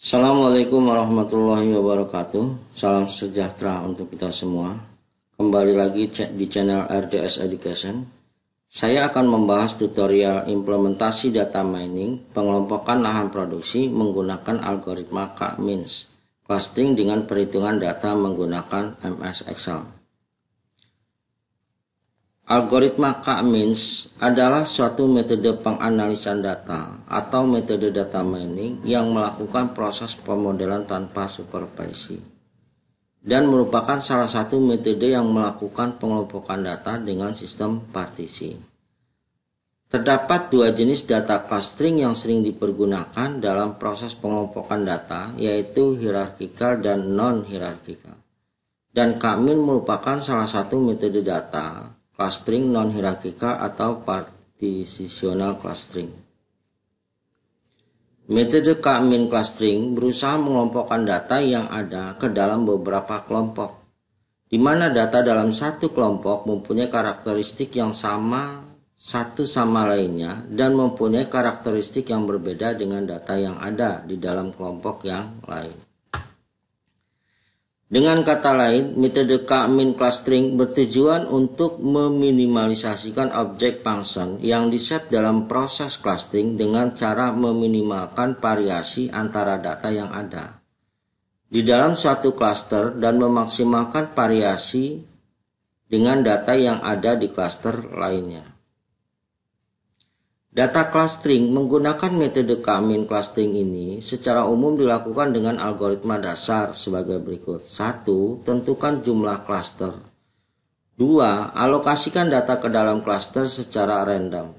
Assalamualaikum warahmatullahi wabarakatuh. Salam sejahtera untuk kita semua. Kembali lagi di channel RDS Education. Saya akan membahas tutorial implementasi data mining, pengelompokan lahan produksi menggunakan algoritma K-means, clustering dengan perhitungan data menggunakan MS Excel. Algoritma K-means adalah suatu metode penganalisan data atau metode data mining yang melakukan proses pemodelan tanpa supervisi dan merupakan salah satu metode yang melakukan pengelompokan data dengan sistem partisi. Terdapat dua jenis data clustering yang sering dipergunakan dalam proses pengelompokan data, yaitu hierarkikal dan non-hierarkikal. Dan K-means merupakan salah satu metode data clustering non-hierarkikal atau partitional clustering. Metode K-means clustering berusaha mengelompokkan data yang ada ke dalam beberapa kelompok, di mana data dalam satu kelompok mempunyai karakteristik yang sama satu sama lainnya dan mempunyai karakteristik yang berbeda dengan data yang ada di dalam kelompok yang lain. Dengan kata lain, metode K-means clustering bertujuan untuk meminimalisasikan objek function yang diset dalam proses clustering dengan cara meminimalkan variasi antara data yang ada di dalam suatu cluster dan memaksimalkan variasi dengan data yang ada di cluster lainnya. Data clustering menggunakan metode K-means clustering ini secara umum dilakukan dengan algoritma dasar sebagai berikut. 1. Tentukan jumlah cluster. 2. Alokasikan data ke dalam cluster secara random.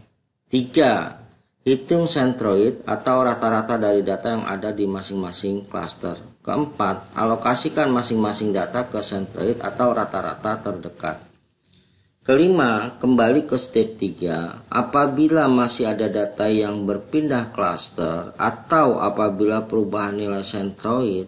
3. Hitung centroid atau rata-rata dari data yang ada di masing-masing cluster. Keempat, alokasikan masing-masing data ke centroid atau rata-rata terdekat. Kelima, kembali ke step 3, apabila masih ada data yang berpindah cluster atau apabila perubahan nilai centroid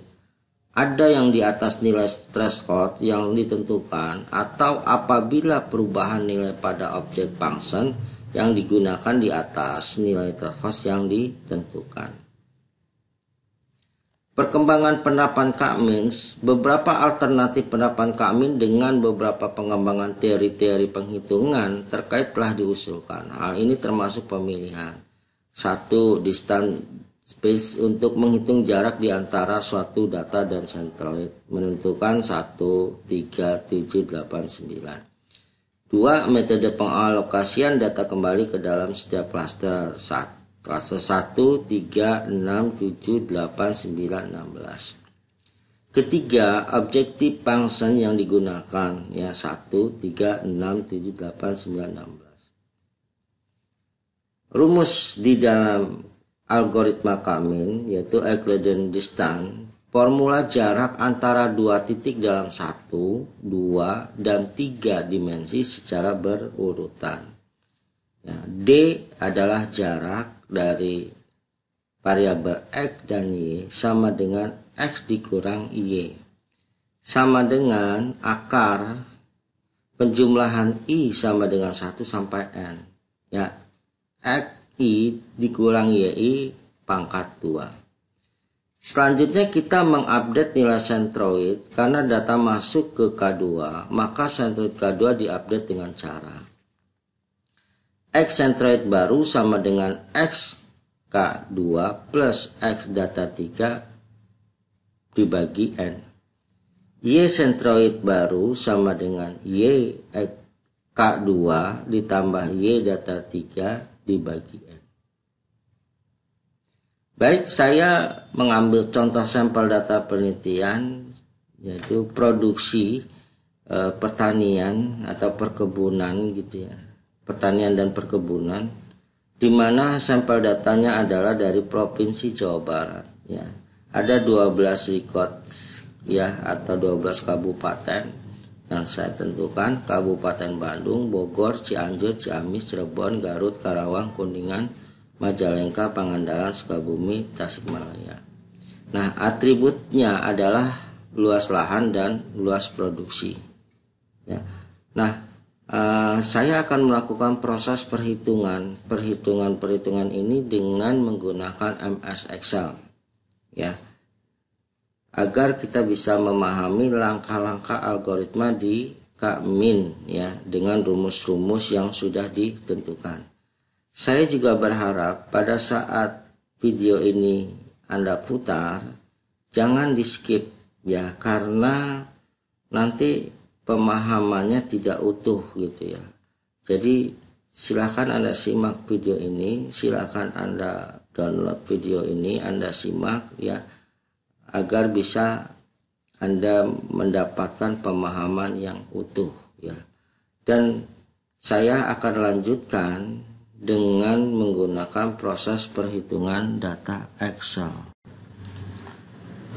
ada yang di atas nilai threshold yang ditentukan atau apabila perubahan nilai pada objek function yang digunakan di atas nilai threshold yang ditentukan. Perkembangan penerapan K-means, beberapa alternatif penerapan K-means dengan beberapa pengembangan teori-teori penghitungan terkait telah diusulkan. Hal ini termasuk pemilihan 1. Distance space untuk menghitung jarak di antara suatu data dan centroid, menentukan 1, 3, 7, 8, 9. 2. Metode pengalokasian data kembali ke dalam setiap cluster. 1. Cluster 1, 3, 6, 7, 8, 9, 16. Ketiga, objektif function yang digunakan ya 1, 3, 6, 7, 8, 9, 16. Rumus di dalam algoritma K-means yaitu Euclidean distance, formula jarak antara dua titik dalam 1, 2, dan 3 dimensi secara berurutan. Ya, D adalah jarak dari variabel X dan Y sama dengan X dikurang Y sama dengan akar penjumlahan I sama dengan 1 sampai N ya, X I dikurang YI pangkat 2. Selanjutnya kita mengupdate nilai centroid karena data masuk ke K2, maka centroid K2 diupdate dengan cara X centroid baru sama dengan X K2 plus X data 3 dibagi N. Y centroid baru sama dengan Y K2 ditambah Y data 3 dibagi N. Baik, saya mengambil contoh sampel data penelitian yaitu produksi pertanian atau perkebunan gitu ya. Pertanian dan perkebunan, di mana sampel datanya adalah dari Provinsi Jawa Barat ya. Ada 12 record ya atau 12 kabupaten yang saya tentukan, Kabupaten Bandung, Bogor, Cianjur, Ciamis, Cirebon, Garut, Karawang, Kuningan, Majalengka, Pangandaran, Sukabumi, Tasikmalaya. Nah, atributnya adalah luas lahan dan luas produksi ya. Nah, saya akan melakukan proses perhitungan ini dengan menggunakan MS Excel ya. agar kita bisa memahami langkah-langkah algoritma di K-min ya dengan rumus-rumus yang sudah ditentukan. Saya juga berharap pada saat video ini Anda putar, jangan di skip ya, karena nanti pemahamannya tidak utuh gitu ya. Jadi silakan Anda simak video ini, silakan Anda download video ini, Anda simak ya, agar bisa Anda mendapatkan pemahaman yang utuh ya. Dan saya akan lanjutkan dengan menggunakan proses perhitungan data Excel.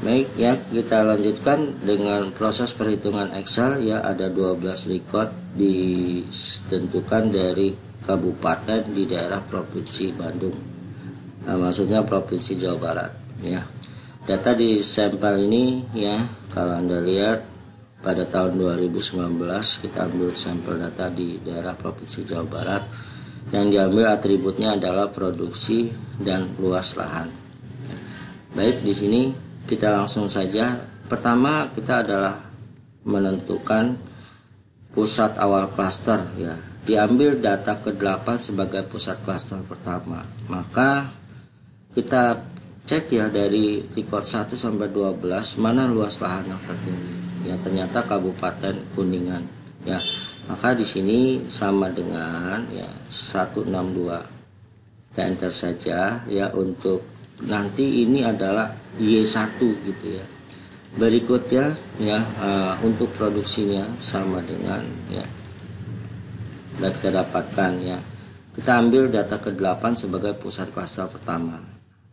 Baik ya, kita lanjutkan dengan proses perhitungan Excel ya. Ada 12 record ditentukan dari kabupaten di daerah Provinsi Bandung. Nah, maksudnya Provinsi Jawa Barat ya. Data di sampel ini ya, kalau Anda lihat pada tahun 2019 kita ambil sampel data di daerah Provinsi Jawa Barat. Yang diambil atributnya adalah produksi dan luas lahan. Baik, di sini kita langsung saja. Pertama kita adalah menentukan pusat awal klaster ya. Diambil data ke-8 sebagai pusat klaster pertama. Maka kita cek ya dari record 1 sampai 12 mana luas lahan yang tertinggi. Ya, ternyata Kabupaten Kuningan ya. Maka di sini sama dengan ya 162. Kita enter saja ya, untuk nanti ini adalah Y1 gitu ya. Berikutnya ya untuk produksinya sama dengan ya sudah kita dapatkan ya. Kita ambil data ke-8 sebagai pusat klaster pertama.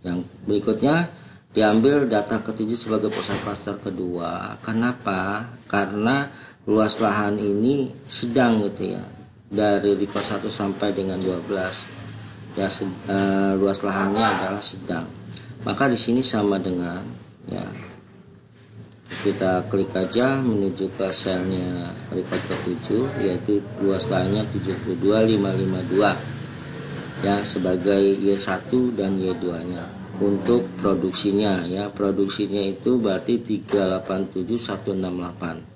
Yang berikutnya diambil data ke-7 sebagai pusat klaster kedua. Kenapa? Karena luas lahan ini sedang gitu ya. Dari record 1 sampai dengan 12 ya, luas lahannya adalah sedang. Maka di sini sama dengan ya, kita klik aja menuju ke selnya record ke-7, yaitu luas lahannya 72552 ya, sebagai Y1 dan Y2 nya. Untuk produksinya ya, produksinya itu berarti 387168.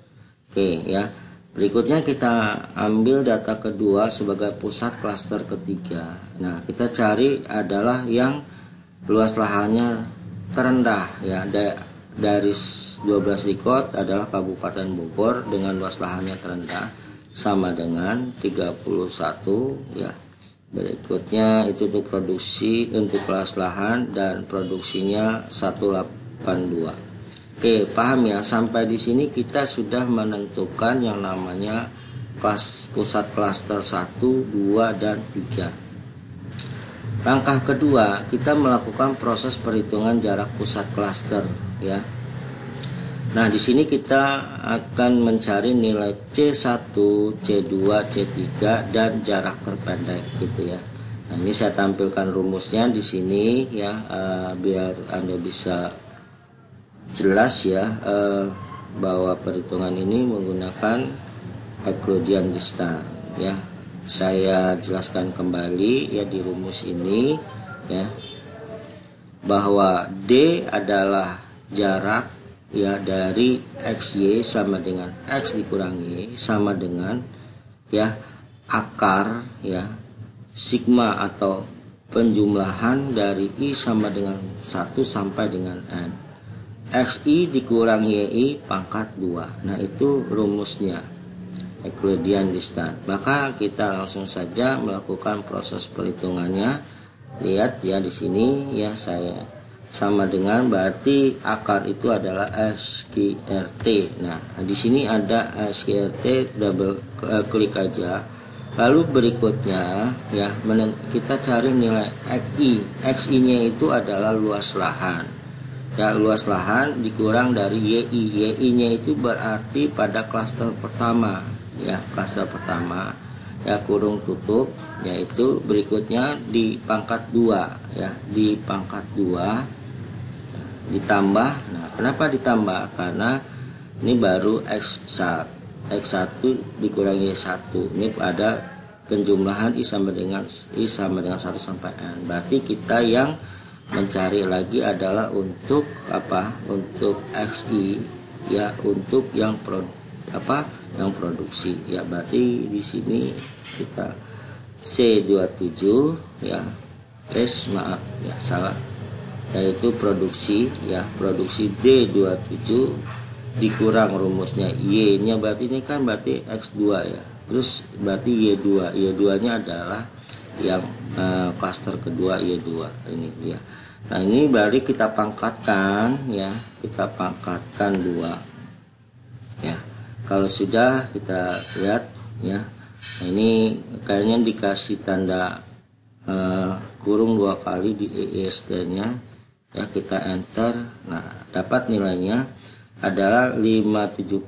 Oke ya. Berikutnya kita ambil data kedua sebagai pusat klaster ketiga. Nah, kita cari adalah yang luas lahannya terendah ya. Dari 12 record adalah Kabupaten Bogor dengan luas lahannya terendah sama dengan 31 ya. Berikutnya itu untuk produksi, untuk luas lahan dan produksinya 182. Oke, paham ya, sampai di sini kita sudah menentukan yang namanya pusat klaster 1, 2 dan 3. Langkah kedua, kita melakukan proses perhitungan jarak pusat klaster ya. Nah, di sini kita akan mencari nilai C1, C2, C3 dan jarak terpendek gitu ya. Nah, ini saya tampilkan rumusnya di sini ya, biar Anda bisa jelas ya, bahwa perhitungan ini menggunakan Euclidean distance ya. Saya jelaskan kembali ya di rumus ini ya, bahwa D adalah jarak ya dari XY sama dengan X dikurangi sama dengan ya akar ya sigma atau penjumlahan dari I sama dengan 1 sampai dengan N. XI dikurangi YI pangkat 2. Nah, itu rumusnya Euclidean distance. Maka kita langsung saja melakukan proses perhitungannya. Lihat ya di sini ya, saya sama dengan berarti akar itu adalah SQRT. Nah, di sini ada SQRT, double klik aja. Lalu berikutnya ya kita cari nilai XI. XI-nya itu adalah luas lahan. Ya, luas lahan dikurang dari YI. YI-nya itu berarti pada klaster pertama ya, klaster pertama ya, kurung tutup, yaitu berikutnya di pangkat 2 ya, di pangkat 2 ditambah. Nah, kenapa ditambah? Karena ini baru X1 dikurangi Y1. Ini ada penjumlahan I sama dengan 1 sampai N. Berarti kita yang mencari lagi adalah untuk apa? Untuk XI ya, untuk yang yang produksi ya. Berarti di sini kita C27 ya. Maaf ya, salah. Yaitu produksi ya, produksi D27 dikurang rumusnya Y-nya, berarti ini kan berarti X2 ya. Terus berarti Y2-nya adalah yang klaster kedua Y2 ini dia. Nah, ini berarti kita pangkatkan ya, kita pangkatkan 2 ya. Kalau sudah kita lihat ya. Nah, ini kayaknya dikasih tanda kurung 2 kali di EST-nya ya, kita enter. Nah, dapat nilainya adalah 570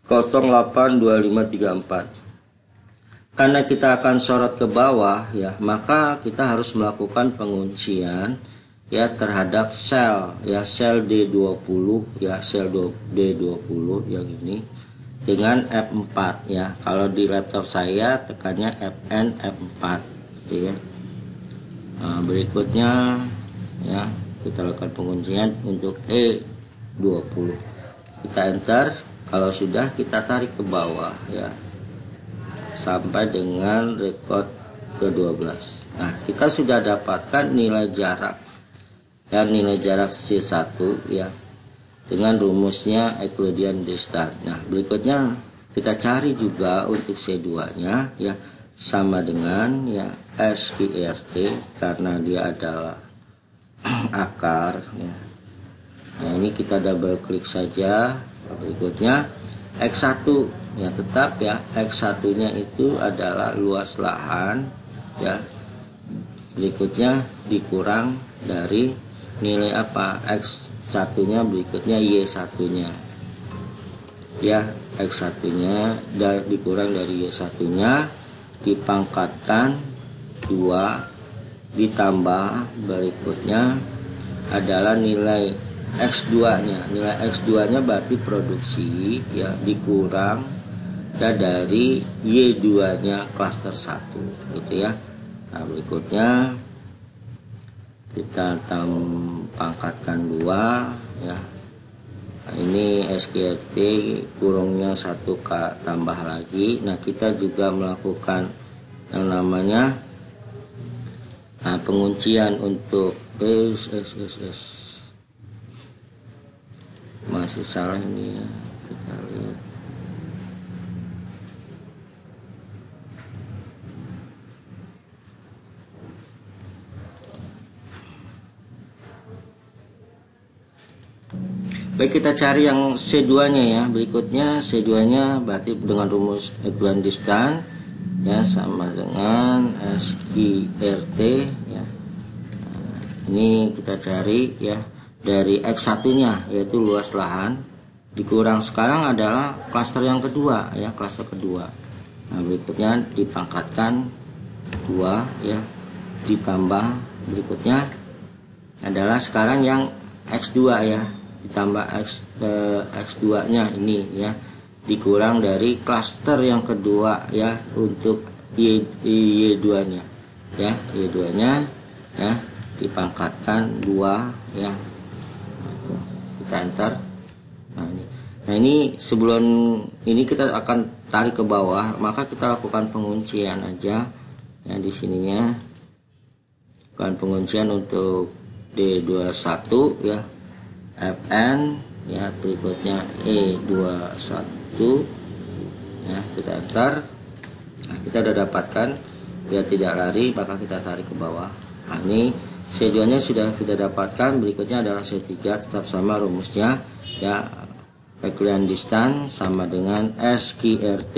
082534. Karena kita akan sorot ke bawah ya, maka kita harus melakukan penguncian ya terhadap sel ya, sel D20 ya, sel D20 yang ini dengan F4 ya. Kalau di laptop saya tekannya Fn F4 gitu ya. Nah, berikutnya ya, kita lakukan penguncian untuk E20, kita enter. Kalau sudah, kita tarik ke bawah ya sampai dengan record ke-12. Nah, kita sudah dapatkan nilai jarak ya, nilai jarak C1 ya, dengan rumusnya Euclidean distance. Nah, berikutnya kita cari juga untuk C2 nya ya, sama dengan ya SQRT karena dia adalah akar ya. Nah, ini kita double klik saja. Berikutnya X1 ya, tetap ya, X1 nya itu adalah luas lahan ya. Berikutnya dikurang dari nilai apa? X1 nya, berikutnya Y1 nya ya, X1 nya dikurang dari Y1 nya, dipangkatkan 2, ditambah berikutnya adalah nilai X2-nya. Nilai X2-nya berarti produksi ya, dikurang dari Y2-nya klaster 1 gitu ya. Nah, berikutnya kita pangkatkan 2 ya. Nah, ini SQRT kurungnya 1 tambah lagi. Nah, kita juga melakukan yang namanya penguncian untuk SSS. Masih salah ini ya, kita lihat. Baik, kita cari yang C2 nya ya. Berikutnya C2 nya berarti dengan rumus Euclidean distance ya, sama dengan SQRT ya. Nah, ini kita cari ya dari X1 nya, yaitu luas lahan, dikurang sekarang adalah klaster yang kedua ya, klaster kedua. Nah, berikutnya dipangkatkan 2 ya, ditambah berikutnya adalah sekarang yang X2 ya, ditambah X2 nya ini ya, dikurang dari klaster yang kedua ya, untuk Y2 nya ya, Y2 nya ya, dipangkatkan 2 ya. Kita enter. Nah ini sebelum ini kita akan tarik ke bawah, maka kita lakukan penguncian aja ya di sininya. Lakukan penguncian untuk D21 ya, Fn ya, berikutnya E21 ya, kita enter. Nah, kita udah dapatkan, biar tidak lari maka kita tarik ke bawah. Nah, ini C2 nya sudah kita dapatkan. Berikutnya adalah C3, tetap sama rumusnya ya, Euclidean distance sama dengan SQRT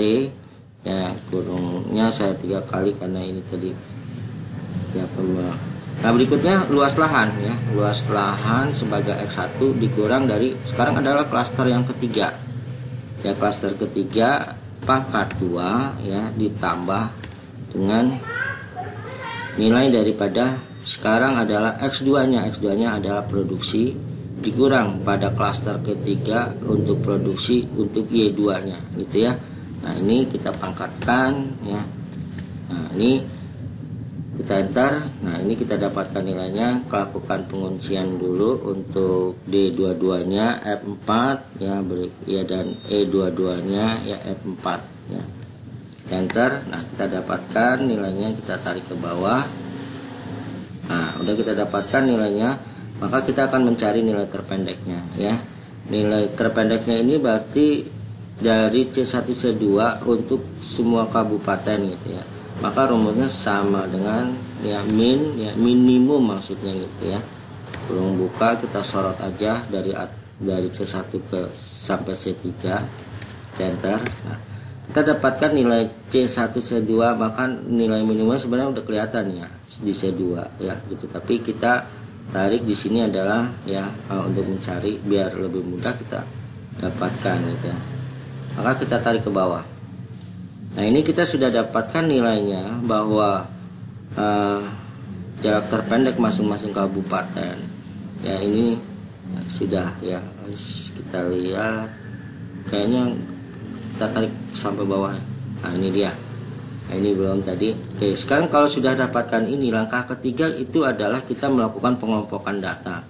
ya, kurungnya saya 3 kali karena ini tadi ya. Nah, berikutnya luas lahan ya, luas lahan sebagai X1 dikurang dari sekarang adalah klaster yang ketiga ya, klaster ketiga pangkat 2 ya, ditambah dengan nilai daripada sekarang adalah X2 nya. X2 nya adalah produksi, dikurang pada klaster ketiga untuk produksi untuk Y2 nya gitu ya. Nah, ini kita pangkatkan ya. Nah, ini kita enter. Nah, ini kita dapatkan nilainya. Lakukan penguncian dulu untuk D22-nya F4 ya, dan E22-nya ya F4 ya. Enter. Nah, kita dapatkan nilainya, kita tarik ke bawah. Nah, udah kita dapatkan nilainya, maka kita akan mencari nilai terpendeknya ya. Nilai terpendeknya ini berarti dari C1 C2 untuk semua kabupaten gitu ya. Maka rumusnya sama dengan ya minimum maksudnya gitu ya. Kurung buka, kita sorot aja dari C1 ke sampai C3, enter. Nah, kita dapatkan nilai C1 C2, maka nilai minimumnya sebenarnya udah kelihatan ya di C2 ya gitu. Tapi kita tarik di sini adalah ya untuk mencari biar lebih mudah kita dapatkan gitu ya. Maka kita tarik ke bawah. Nah, ini kita sudah dapatkan nilainya bahwa jarak terpendek masing-masing kabupaten ya ini ya, sudah ya, kita lihat kayaknya kita tarik sampai bawah. Nah, ini dia. Nah, ini belum tadi. Oke, sekarang kalau sudah dapatkan ini, langkah ketiga itu adalah kita melakukan pengelompokan data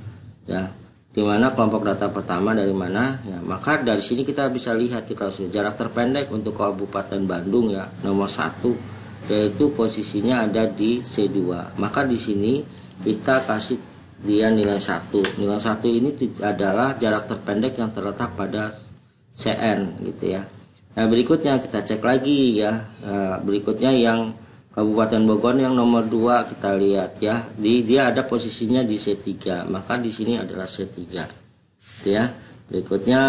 ya. Dimana kelompok data pertama dari mana ya, maka dari sini kita bisa lihat kita sudah jarak terpendek untuk Kabupaten Bandung ya nomor 1, yaitu posisinya ada di C2. Maka di sini kita kasih dia nilai 1. Nilai 1 ini adalah jarak terpendek yang terletak pada CN gitu ya. Nah, berikutnya kita cek lagi ya. Berikutnya yang Kabupaten Bogor yang nomor 2, kita lihat ya, dia ada posisinya di C3, maka di sini adalah C3 ya. Berikutnya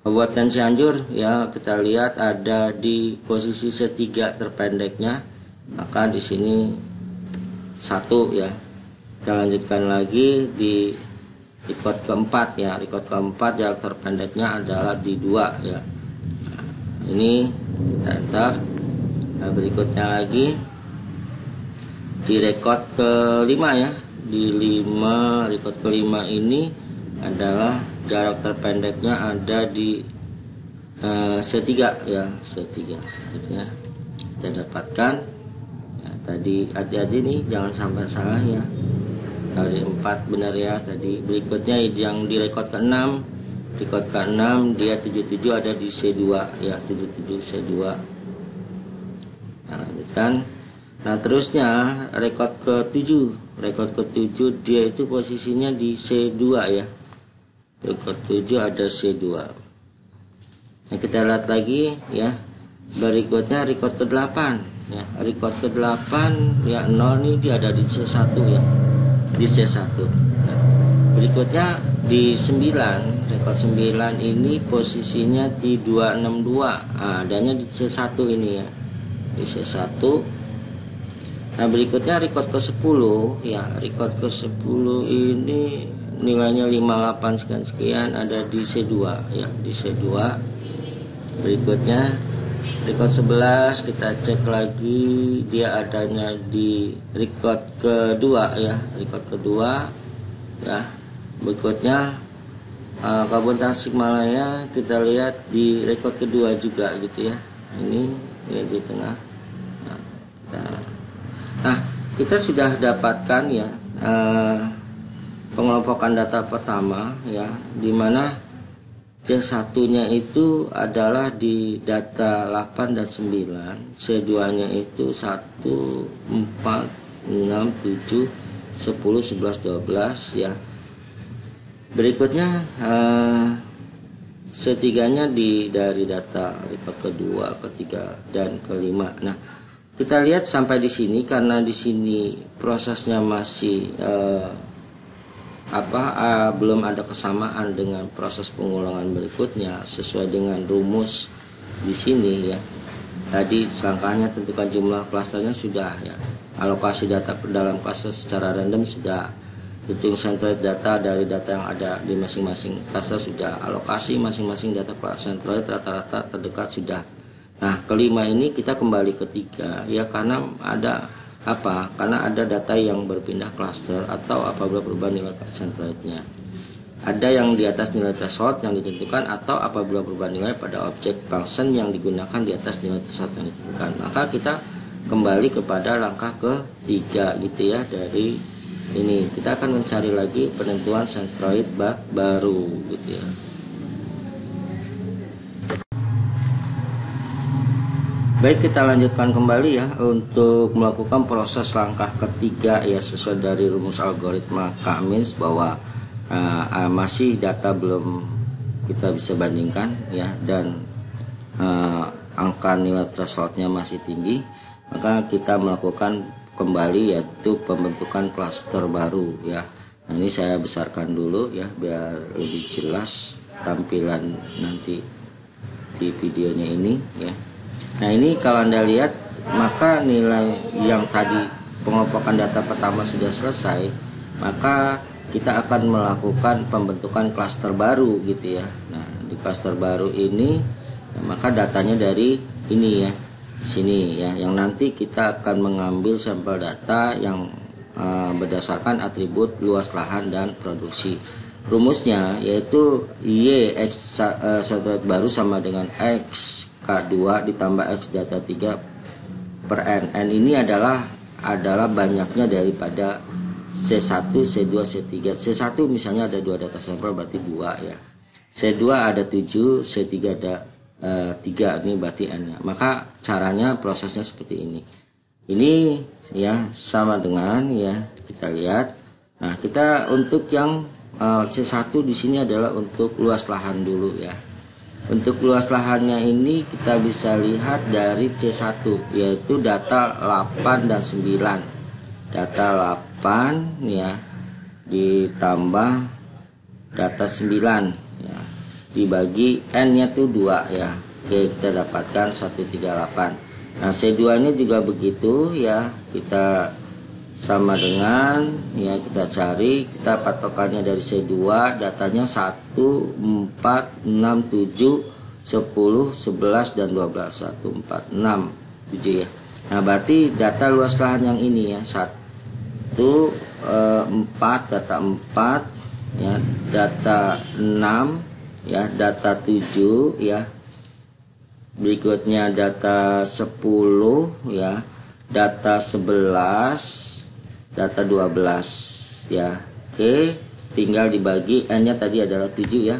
Kabupaten Cianjur ya, kita lihat ada di posisi C3 terpendeknya, maka di sini 1 ya. Kita lanjutkan lagi di record keempat ya, record keempat jarak terpendeknya adalah di 2 ya. Nah, ini kita enter. Nah, berikutnya lagi di record kelima ya, di 5 record kelima ini adalah jarak terpendeknya ada di C3 ya, C3 gitu ya. Kita dapatkan ya, tadi hati-hati nih jangan sampai salah ya, kali 4 benar ya tadi. Berikutnya yang di record ke-6, record ke-6 dia 77 ada di C2 ya, 77 C2. Nah, lanjutkan. Nah, terusnya rekod ke-7. Rekod ke-7 dia itu posisinya di C2 ya. Rekod 7 ada C2. Nah, kita lihat lagi ya. Berikutnya rekod ke-8 ya. Rekod ke-8 ya 0 ini dia ada di C1 ya. Di C1. Nah, berikutnya di 9, rekod 9 ini posisinya di 262. Nah, adanya di C1 ini ya. Di C1. Nah, berikutnya record ke-10 ya, record ke-10 ini nilainya 58 sekian ada di C2 ya, di C2. Berikutnya record 11 kita cek lagi, dia adanya di record kedua ya, record kedua ya. Berikutnya Kabupaten Tasikmalaya kita lihat di record kedua juga gitu ya, ini di tengah. Nah, kita sudah dapatkan ya pengelompokan data pertama ya, dimana C1-nya itu adalah di data 8 dan 9, C2-nya itu 1, 4, 6, 7, 10, 11, 12 ya. Berikutnya C3-nya dari data record kedua, ketiga dan kelima. Nah, kita lihat sampai di sini karena di sini prosesnya masih belum ada kesamaan dengan proses pengulangan berikutnya sesuai dengan rumus di sini ya. Tadi langkahnya tentukan jumlah klasternya sudah ya. Alokasi data ke dalam klaster secara random sudah. Hitung centroid data dari data yang ada di masing-masing klaster sudah. Alokasi masing-masing data centroid rata-rata terdekat sudah. Nah, kelima ini kita kembali ketiga ya, karena ada karena ada data yang berpindah klaster atau apabila perubahan nilai centroidnya. Ada yang di atas nilai threshold yang ditentukan atau apabila perubahan nilai pada objek function yang digunakan di atas nilai threshold yang ditentukan. Maka kita kembali kepada langkah ketiga gitu ya. Dari ini kita akan mencari lagi penentuan sentroid baru gitu ya. Baik, kita lanjutkan kembali ya untuk melakukan proses langkah ketiga ya, sesuai dari rumus algoritma K-means bahwa masih data belum kita bisa bandingkan ya, dan angka nilai thresholdnya masih tinggi, maka kita melakukan kembali yaitu pembentukan klaster baru ya. Nah, ini saya besarkan dulu ya biar lebih jelas tampilan nanti di videonya ini ya. Nah, ini kalau Anda lihat, maka nilai yang tadi pengelompokan data pertama sudah selesai, maka kita akan melakukan pembentukan klaster baru gitu ya. Nah, di klaster baru ini maka datanya dari ini ya, sini ya, yang nanti kita akan mengambil sampel data yang berdasarkan atribut luas lahan dan produksi. Rumusnya yaitu Y X sentroid baru sama dengan X K2 ditambah X data 3 per N. N ini adalah banyaknya daripada C1, C2, C3. C1 misalnya ada 2 data sampel berarti 2 ya. C2 ada 7, C3 ada 3, ini berarti N nya. Maka caranya prosesnya seperti ini. Ini ya sama dengan ya, kita lihat. Nah, kita untuk yang C1 di sini adalah untuk luas lahan dulu ya. Untuk luas lahannya ini kita bisa lihat dari C1 yaitu data 8 dan 9. Data 8 ya ditambah data 9 ya, dibagi N-nya tuh 2 ya. Oke, kita dapatkan 138. Nah, C2 nya juga begitu ya, kita sama dengan ya, kita cari, kita patokannya dari C2 datanya 1, 4, 6, 7, 10, 11 dan 12. 1, 4, 6, 7 ya. Nah, berarti data luas lahan yang ini ya, 1, 4, data 4 ya, data 6 ya, data 7 ya. Berikutnya data 10 ya, data 11, data 12 ya. Oke, tinggal dibagi, N nya tadi adalah 7 ya.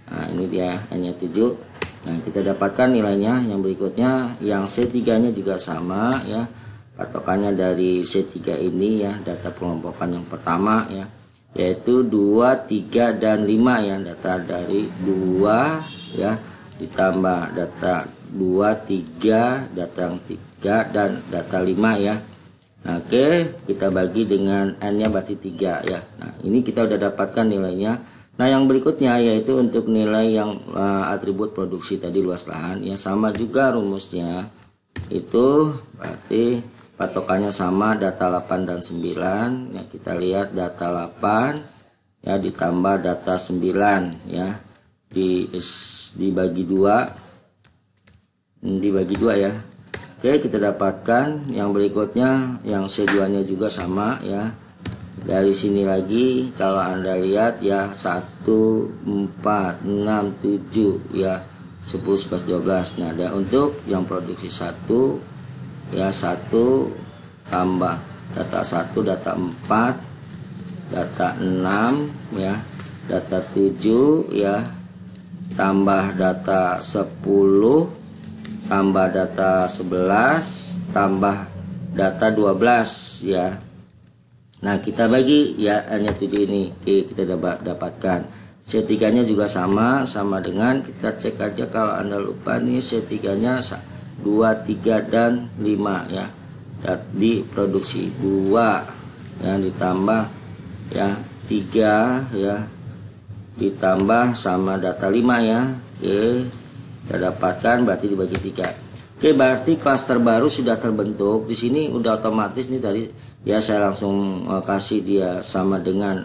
Nah, ini dia N nya 7. Nah, kita dapatkan nilainya yang berikutnya. Yang C3 nya juga sama ya, patokannya dari C3 ini ya, data pengelompokan yang pertama ya, yaitu 2, 3 dan 5 ya. Data dari 2 ya ditambah data 2, 3, data yang 3 dan data 5 ya. Nah, oke, kita bagi dengan N nya berarti 3 ya. Nah, ini kita udah dapatkan nilainya. Nah, yang berikutnya yaitu untuk nilai yang atribut produksi tadi luas lahan ya, sama juga rumusnya. Itu berarti patokannya sama, data 8 dan 9 ya. Kita lihat data 8 ya ditambah data 9 ya, dibagi 2 ya. Oke, kita dapatkan yang berikutnya, yang C2 nya juga sama ya. Dari sini lagi kalau Anda lihat ya, 1, 4, 6, 7 ya, 10, 11, 12. Nah, ada untuk yang produksi 1 ya, 1 tambah data 1, data 4, data 6 ya, data 7 ya, tambah data 10, tambah data 11, tambah data 12 ya. Nah, kita bagi ya N nya 7 ini. Oke, kita dapatkan C3 nya juga sama dengan, kita cek aja kalau Anda lupa nih, C3 nya 2, 3 dan 5 ya. Di produksi 2 yang ditambah ya 3 ya, ditambah sama data 5 ya. Oke, kita dapatkan berarti dibagi 3. Oke, berarti klaster baru sudah terbentuk. Di sini udah otomatis nih tadi ya, saya langsung kasih dia sama dengan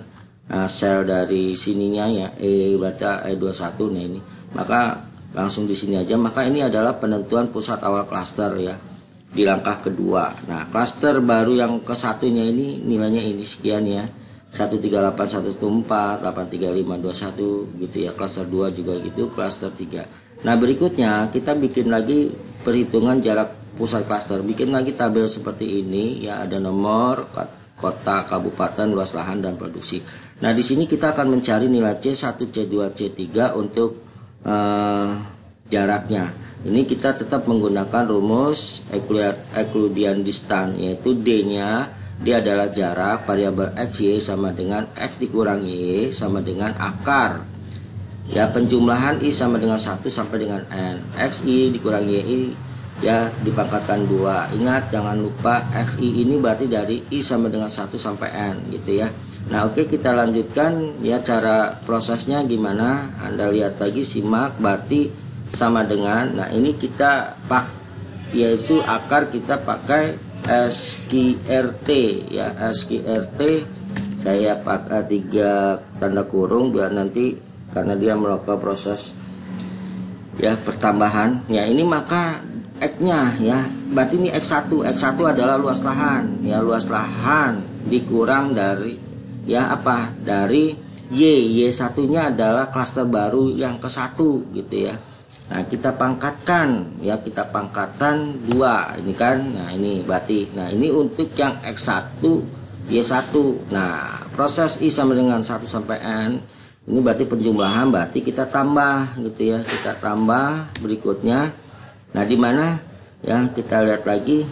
sel dari sininya ya, berarti E21 nih ini. Maka langsung di sini aja. Maka ini adalah penentuan pusat awal klaster ya di langkah kedua. Nah, klaster baru yang ke satunya ini nilainya ini sekian ya. 138, 114, 835, 21 gitu ya. Klaster 2 juga gitu, klaster 3. Nah, berikutnya kita bikin lagi perhitungan jarak pusat klaster. Bikin lagi tabel seperti ini ya, ada nomor, kota, kabupaten, luas lahan, dan produksi. Nah, di sini kita akan mencari nilai C1, C2, C3 untuk jaraknya. Ini kita tetap menggunakan rumus Euclidean distance, yaitu D-nya dia adalah jarak variabel X, Y sama dengan X dikurang Y sama dengan akar. Ya, penjumlahan I sama dengan 1 sampai dengan N. XI dikurang YI ya dipangkatkan 2. Ingat, jangan lupa XI ini berarti dari I sama dengan 1 sampai N gitu ya. Nah, oke, kita lanjutkan ya, cara prosesnya gimana. Anda lihat lagi, simak, berarti sama dengan, nah ini kita yaitu akar kita pakai SQRT ya, SQRT saya pakai 3 tanda kurung biar nanti, karena dia melakukan proses ya pertambahan ya. Ini maka X-nya ya, berarti ini X1 adalah luas lahan ya, luas lahan dikurang dari ya apa, dari Y1 nya adalah klaster baru yang ke-1 gitu ya. Nah, kita pangkatkan ya, kita pangkatan 2 ini kan. Nah, ini berarti, nah ini untuk yang X1 Y1. Nah, proses I sama dengan 1 sampai N ini berarti penjumlahan, berarti kita tambah gitu ya, kita tambah berikutnya. Nah, di mana ya, kita lihat lagi,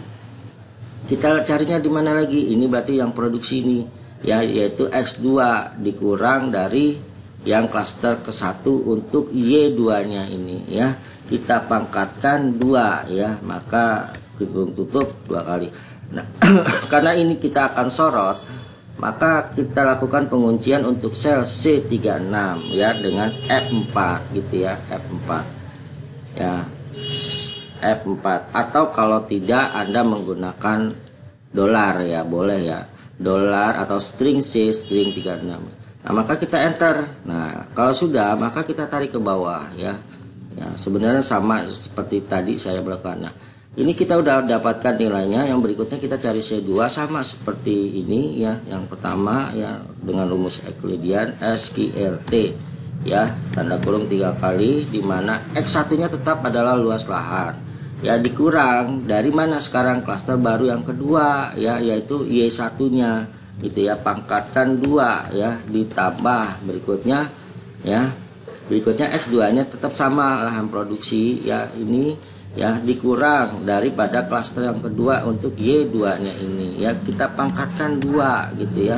kita carinya di mana lagi. Ini berarti yang produksi ini ya, yaitu X2 dikurang dari yang klaster ke-1 untuk Y2 nya ini ya, kita pangkatkan 2 ya, maka tutup 2 kali. Nah, karena ini kita akan sorot, maka kita lakukan penguncian untuk sel C36 ya dengan F4 gitu ya, F4 ya, F4. Atau kalau tidak, Anda menggunakan dolar ya, boleh ya, dolar atau string C, string 36. Nah, maka kita enter. Nah, kalau sudah, maka kita tarik ke bawah ya. Ya, sebenarnya sama seperti tadi saya melakukan. Nah, ini kita udah dapatkan nilainya. Yang berikutnya kita cari C2 sama seperti ini ya. Yang pertama ya, dengan rumus Euclidean SQRT ya, tanda kurung 3 kali, di mana X1-nya tetap adalah luas lahan. Ya, dikurang dari mana sekarang, klaster baru yang kedua ya, yaitu Y1-nya gitu ya, pangkatkan 2 ya, ditambah berikutnya ya, berikutnya X2 nya tetap sama lahan produksi ya, ini ya, dikurang daripada klaster yang kedua untuk Y2 nya ini ya, kita pangkatkan 2 gitu ya.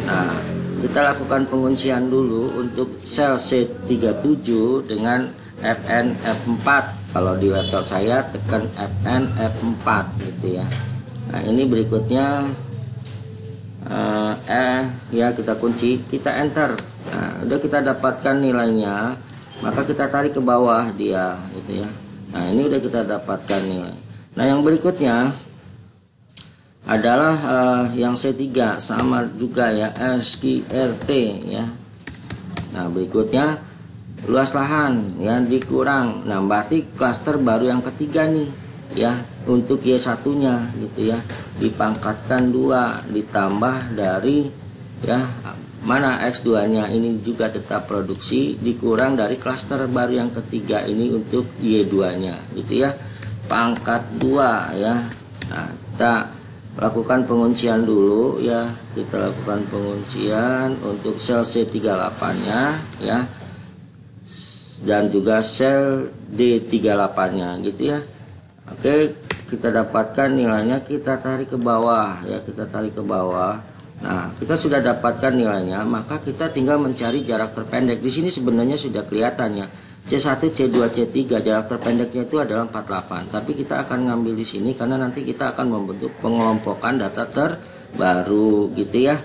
Nah, kita lakukan penguncian dulu untuk sel C37 dengan FN F4. Kalau di laptop saya tekan FN F4 gitu ya. Nah, ini berikutnya ya, kita kunci, kita enter. Nah, udah kita dapatkan nilainya, maka kita tarik ke bawah dia gitu ya. Nah, ini udah kita dapatkan nilai. Nah, yang berikutnya adalah yang C3 sama juga ya, SQRT ya. Nah, berikutnya luas lahan ya dikurang. Nah, berarti klaster baru yang ketiga nih ya, untuk Y1 nya gitu ya, dipangkatkan 2 ditambah dari ya, mana X2 nya ini juga tetap produksi, dikurang dari klaster baru yang ketiga ini untuk Y2 nya gitu ya, pangkat 2 ya. Nah, kita lakukan penguncian dulu ya, kita lakukan penguncian untuk sel C38 nya ya, dan juga sel D38 nya gitu ya. Oke, kita dapatkan nilainya, kita tarik ke bawah ya, kita tarik ke bawah. Nah, kita sudah dapatkan nilainya, maka kita tinggal mencari jarak terpendek. Di sini sebenarnya sudah kelihatannya C1, C2, C3 jarak terpendeknya itu adalah 48. Tapi kita akan ngambil di sini karena nanti kita akan membentuk pengelompokan data terbaru gitu ya.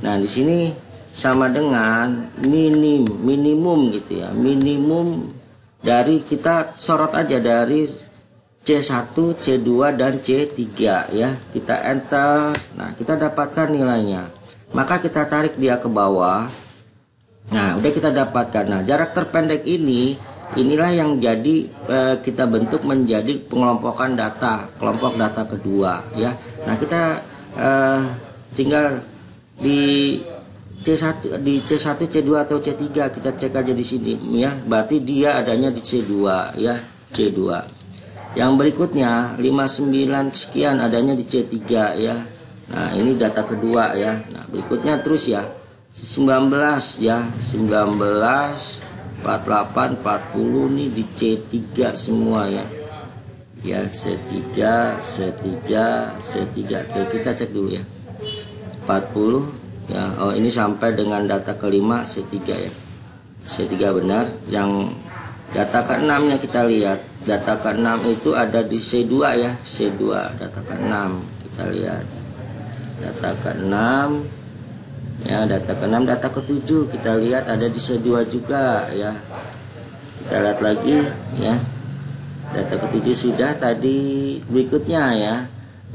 Nah, di sini sama dengan minimum gitu ya, minimum dari, kita sorot aja dari C1, C2, dan C3 ya, kita enter. Nah, kita dapatkan nilainya, maka kita tarik dia ke bawah. Nah, udah kita dapatkan. Nah, jarak terpendek inilah yang jadi kita bentuk menjadi pengelompokan data, kelompok data kedua ya. Nah, kita tinggal di C1, C2 atau C3 kita cek aja di sini ya. Berarti dia adanya di C2 ya, C2. Yang berikutnya 59 sekian adanya di C3 ya. Nah, ini data kedua ya. Nah, berikutnya terus ya. 19 ya, 19 48 40 nih di C3 semua ya. Ya, C3 Oke, kita cek dulu ya. 40 ya. Oh, ini sampai dengan data kelima C3 ya. C3 benar. Yang data ke-6 nya kita lihat. Data ke-6 itu ada di C2 ya. C2 data ke-6 kita lihat. Data ke-6 ya, data ke-6, data ke-7 kita lihat ada di C2 juga ya. Kita lihat lagi ya. Data ke-7 sudah tadi. Berikutnya ya,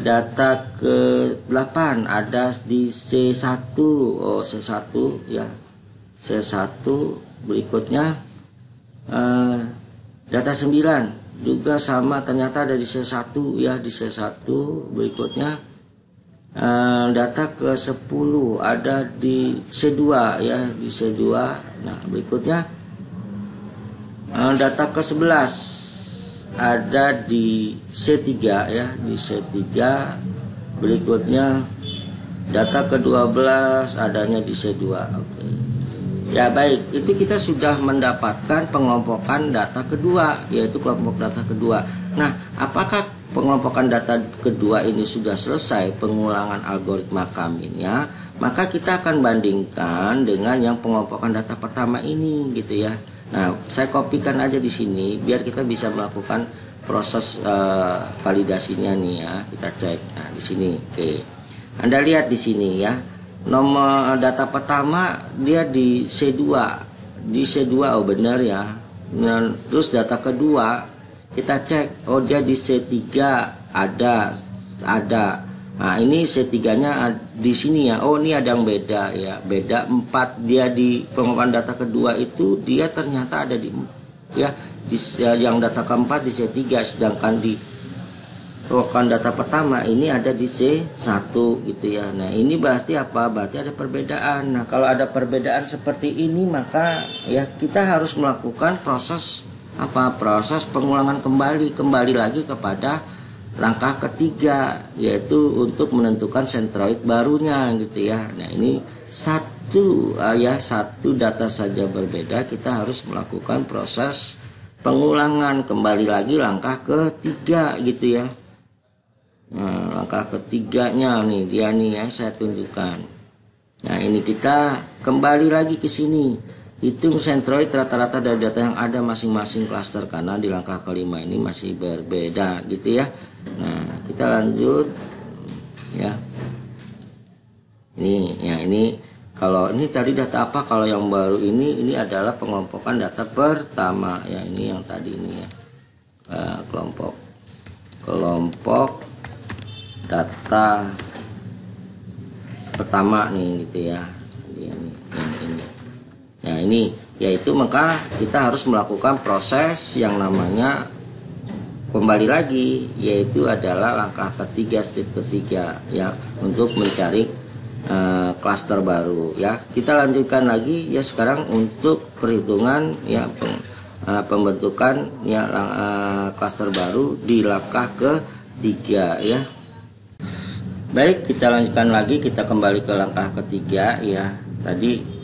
data ke-8 ada di C1. Oh, C1 ya. C1 berikutnya data 9 juga sama, ternyata ada di C1 ya, di C1 berikutnya. Data ke-10 ada di C2 ya, di C2. Nah, berikutnya data ke-11 ada di C3 ya, di C3. Berikutnya data ke-12 adanya di C2. Oke. Ya, baik, itu kita sudah mendapatkan pengelompokan data kedua, yaitu kelompok data kedua. Nah, apakah pengelompokan data kedua ini sudah selesai pengulangan algoritma Kaminnya? Maka kita akan bandingkan dengan yang pengelompokan data pertama ini gitu ya. Nah, saya kopikan aja di sini biar kita bisa melakukan proses validasinya nih ya. Kita cek. Nah, di sini. Oke. Anda lihat di sini ya. Nomor data pertama dia di C2. Di C2 oh benar ya. Nah, terus data kedua kita cek, oh dia di C3 ada. Nah, ini C3-nya di sini ya. Oh, ini ada yang beda ya. Beda 4, dia di pengelompokan data kedua itu dia ternyata ada di ya, di yang data keempat di C3, sedangkan di pengelompokan data pertama ini ada di C1 gitu ya. Nah, ini berarti apa? Berarti ada perbedaan. Nah, kalau ada perbedaan seperti ini maka ya kita harus melakukan proses proses pengulangan kembali lagi kepada langkah ketiga, yaitu untuk menentukan sentroid barunya gitu ya. Nah, ini satu data saja berbeda, kita harus melakukan proses pengulangan kembali lagi langkah ketiga gitu ya. Nah, langkah ketiganya nih dia nih ya, saya tunjukkan. Nah, ini kita kembali lagi ke sini. Hitung sentroid rata-rata dari data yang ada masing-masing klaster, karena di langkah kelima ini masih berbeda gitu ya. Nah, kita lanjut ya. Ini kalau ini tadi data apa? Kalau yang baru ini adalah pengelompokan data pertama ya. Ini yang tadi ini ya. Kelompok data pertama nih gitu ya. Yang ini. Nah, ini yaitu maka kita harus melakukan proses yang namanya kembali lagi, yaitu adalah langkah ketiga, step ketiga ya, untuk mencari klaster baru ya. Kita lanjutkan lagi ya sekarang untuk perhitungan ya pembentukan ya klaster baru di langkah ketiga ya. Baik, kita lanjutkan lagi, kita kembali ke langkah ketiga ya. Tadi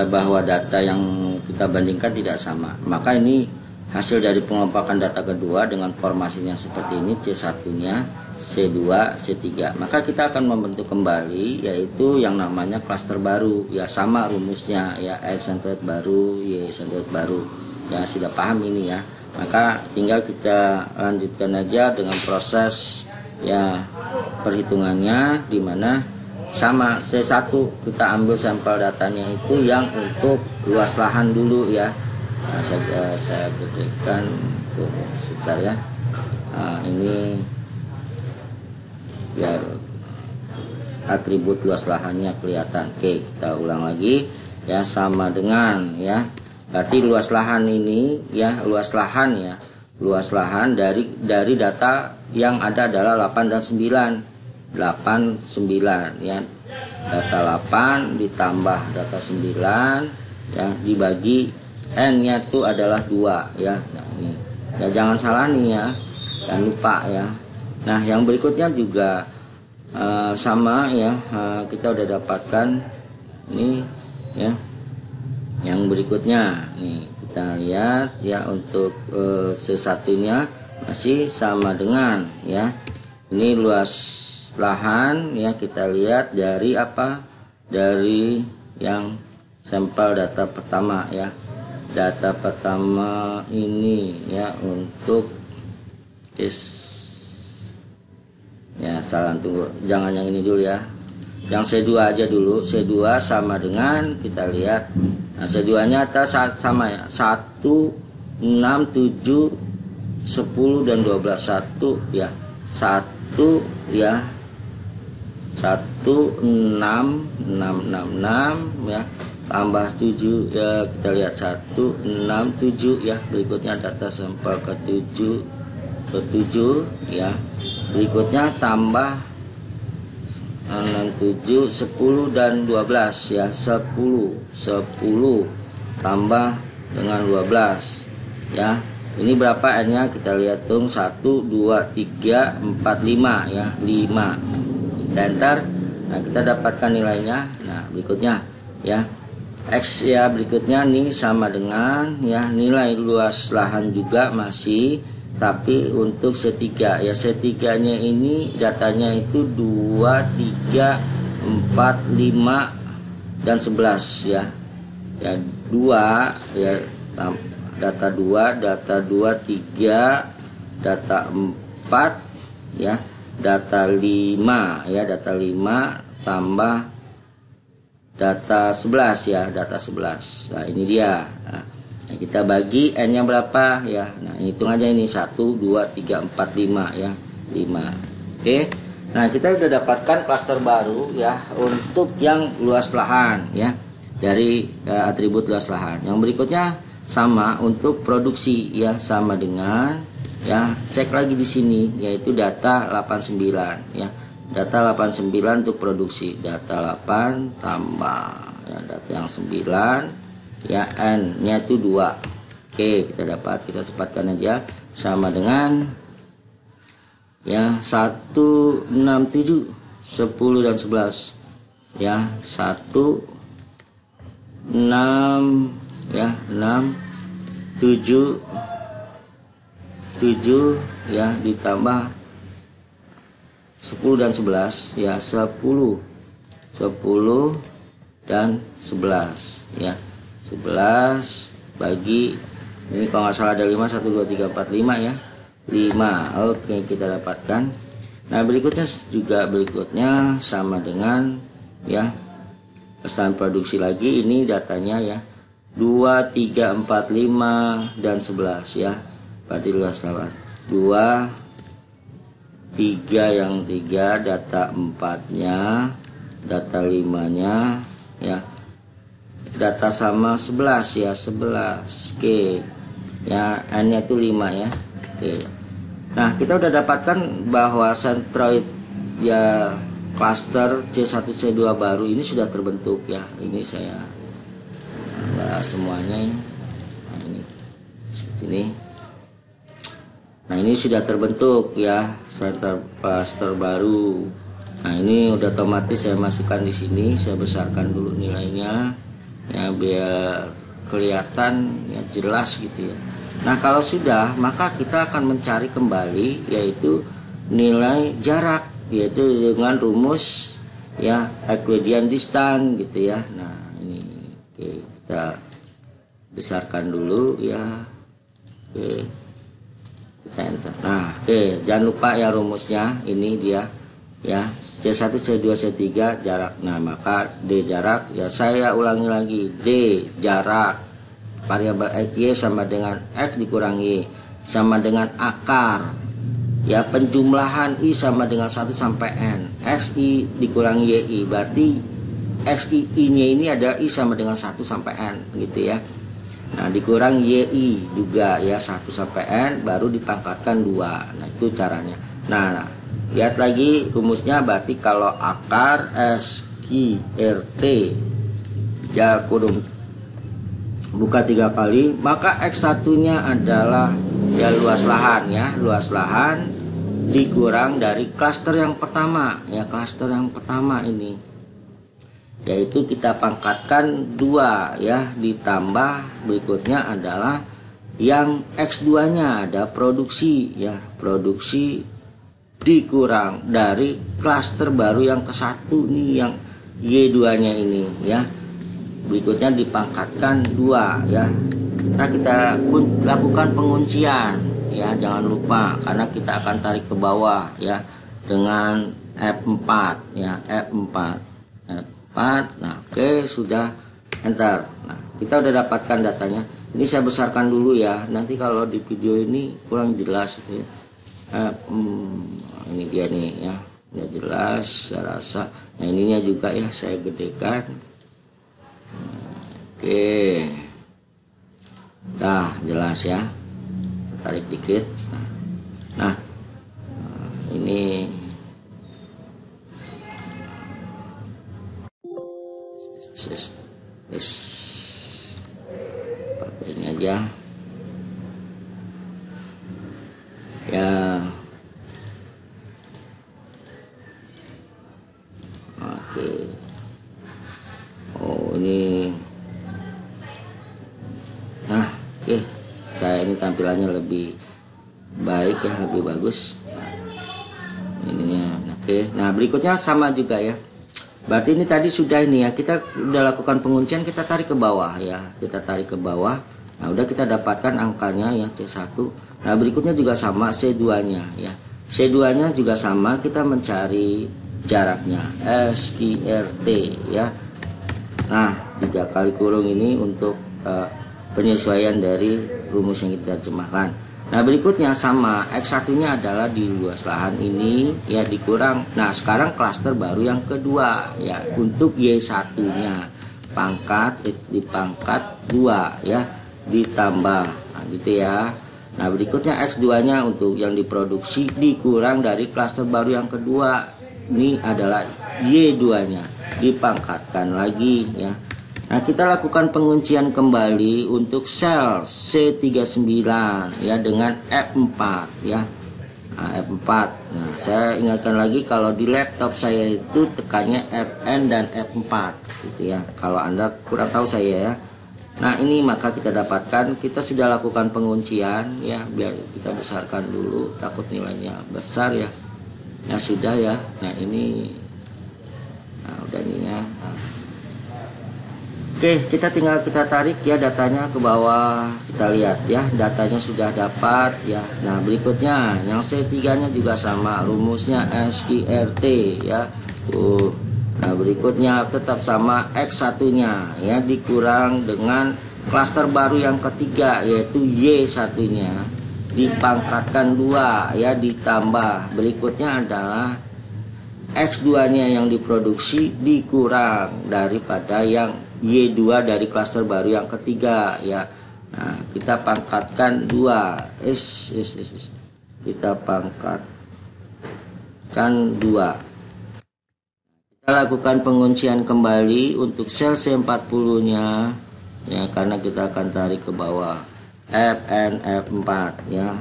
bahwa data yang kita bandingkan tidak sama, maka ini hasil dari pengelompokan data kedua dengan formasinya seperti ini, C1-nya, C2, C3. Maka kita akan membentuk kembali yaitu yang namanya klaster baru ya, sama rumusnya ya, X centroid baru, Y centroid baru ya. Sudah paham ini ya. Maka tinggal kita lanjutkan aja dengan proses ya perhitungannya, di mana sama C1 kita ambil sampel datanya itu yang untuk luas lahan dulu ya. Nah, saya gedekan sebentar ya. Nah, ini biar atribut luas lahannya kelihatan. Oke, kita ulang lagi ya, sama dengan ya. Berarti luas lahan ini ya, luas lahan dari data yang ada adalah 8 dan 9. 8, 9 ya, data 8 ditambah data 9 ya, dibagi N nya itu adalah 2 ya. Nah, ini ya, jangan salah nih ya, jangan lupa ya. Nah yang berikutnya juga sama ya, kita udah dapatkan ini ya. Yang berikutnya nih kita lihat ya, untuk sesatunya masih sama dengan ya, ini luas lahan ya. Kita lihat dari apa, dari yang sampel data pertama ya. Data pertama ini ya untuk ya, salah, tunggu, jangan yang ini dulu ya, yang C2 aja dulu. C2 sama dengan, kita lihat, nah C2 nya sama ya, 1, 6, 7, 10 dan 12, 1 ya, 1 ya, 1, 6, 6, 6, 6 ya, tambah 7 ya, kita lihat 1, 6, 7 ya. Berikutnya data sampel ke 7 ya. Berikutnya tambah 6, 7, 10 dan 12 ya, 10 tambah dengan 12 ya. Ini berapa N nya, kita lihat dong, 1, 2, 3, 4, 5 ya, 5. Kita enter. Nah kita dapatkan nilainya. Nah berikutnya ya, X ya, berikutnya nih sama dengan ya, nilai luas lahan juga masih, tapi untuk C3 ya, C3 nya ini datanya itu 2, 3, 4, 5 dan 11 ya. Ya 2 ya, data 2, data 2, 3, data 4 ya, data 5 ya, data 5 tambah data 11 ya, data 11. Nah ini dia. Nah, kita bagi N nya berapa ya. Nah hitung aja ini, 1, 2, 3, 4, 5 ya, 5. Oke. Nah kita udah dapatkan klaster baru ya untuk yang luas lahan ya, dari atribut luas lahan. Yang berikutnya sama untuk produksi ya, sama dengan ya, cek lagi di sini yaitu data 89 ya. Data 89 untuk produksi, data 8 tambah ya, data yang 9 ya, N nya itu 2. Oke, kita dapat, kita cepatkan aja, sama dengan ya 1, 6, 7, 10 dan 11 ya, 1, 6 ya, 6, 7 ya, ditambah 10 dan 11 ya, 10 dan 11 ya, 11 bagi ini, kalau nggak salah ada 5, 1, 2, 3, 4, 5 ya, 5. Oke, kita dapatkan. Nah berikutnya juga, berikutnya sama dengan ya, pesan produksi lagi, ini datanya ya 2, 3, 4, 5 dan 11 ya, berarti luas lahan 2, 3 yang 3, data 4 nya, data 5 nya ya, data sama 11 ya, 11. Oke ya, N nya itu 5 ya. Oke. Nah kita udah dapatkan bahwa Centroid ya, cluster C1 C2 baru ini sudah terbentuk ya. Ini saya bahas semuanya ya. Nah ini seperti ini. Nah ini sudah terbentuk ya, cluster baru. Nah ini udah otomatis saya masukkan di sini, saya besarkan dulu nilainya ya biar kelihatan ya, jelas gitu ya. Nah kalau sudah, maka kita akan mencari kembali yaitu nilai jarak, yaitu dengan rumus ya Euclidean distance gitu ya. Nah ini oke, kita besarkan dulu ya. Oke, kita enter. Nah oke, jangan lupa ya rumusnya, ini dia ya, C1 C2 C3 jarak. Nah maka D jarak ya, saya ulangi lagi, D jarak variabel X Y sama dengan X dikurangi Y sama dengan akar ya, penjumlahan I sama dengan 1 sampai N, XI dikurangi YI, berarti XI nya ini ada I sama dengan 1 sampai N gitu ya. Nah dikurang YI juga ya, 1 sampai N baru dipangkatkan 2. Nah itu caranya. Nah lihat lagi rumusnya, berarti kalau akar SQRT ya kurung buka 3 kali, maka X1 nya adalah ya luas lahan ya, luas lahan dikurang dari klaster yang pertama ya, klaster yang pertama ini yaitu kita pangkatkan 2 ya, ditambah berikutnya adalah yang X2 nya ada produksi ya, produksi dikurang dari klaster baru yang ke-1 nih, yang Y2 nya ini ya, berikutnya dipangkatkan 2 ya. Nah, kita lakukan penguncian ya, jangan lupa karena kita akan tarik ke bawah ya dengan F4 ya, F4. Nah, oke, sudah enter. Nah, kita udah dapatkan datanya. Ini saya besarkan dulu ya, nanti kalau di video ini kurang jelas gitu ya. Ini dia nih ya, udah jelas saya rasa. Nah, ininya juga ya saya gedekan. Oke, dah jelas ya, kita tarik dikit. Nah, ini pakai ini aja ya. Oke, oh ini, nah oke, kayak ini tampilannya lebih baik ya, lebih bagus. Nah, ininya oke. Nah, berikutnya sama juga ya, berarti ini tadi sudah ini ya, kita udah lakukan penguncian, kita tarik ke bawah ya, kita tarik ke bawah. Nah, udah kita dapatkan angkanya ya, C1. Nah, berikutnya juga sama, C2 nya ya, C2 nya juga sama, kita mencari jaraknya SQRT ya. Nah, 3 kali kurung ini untuk penyesuaian dari rumus yang kita terjemahkan. Nah, berikutnya sama, X1 nya adalah di luas lahan ini ya, dikurang. Nah, sekarang klaster baru yang kedua ya, untuk Y1 nya pangkat dipangkat 2 ya, ditambah, nah gitu ya. Nah, berikutnya X2 nya untuk yang diproduksi dikurang dari klaster baru yang kedua, ini adalah Y2 nya dipangkatkan lagi ya. Nah, kita lakukan penguncian kembali untuk sel C39 ya dengan F4 ya. Nah, F4. Nah, saya ingatkan lagi kalau di laptop saya itu tekannya Fn dan F4 gitu ya. Kalau Anda kurang tahu saya ya. Nah, ini maka kita dapatkan, kita sudah lakukan penguncian ya, biar kita besarkan dulu takut nilainya besar ya. Ya sudah ya. Nah, ini nah udah nih ya. Nah. Oke, kita tinggal kita tarik ya datanya ke bawah. Kita lihat ya, datanya sudah dapat ya. Nah, berikutnya yang C3 nya juga sama, rumusnya SQRT ya. Nah, berikutnya tetap sama, X1 nya ya dikurang dengan klaster baru yang ketiga yaitu Y1 nya dipangkatkan 2 ya, ditambah berikutnya adalah X2 nya yang diproduksi dikurang daripada yang Y2 dari klaster baru yang ketiga ya. Nah, kita pangkatkan 2, kita pangkatkan 2. Kita lakukan penguncian kembali untuk sel C40 nya ya, karena kita akan tarik ke bawah Fn F4 ya.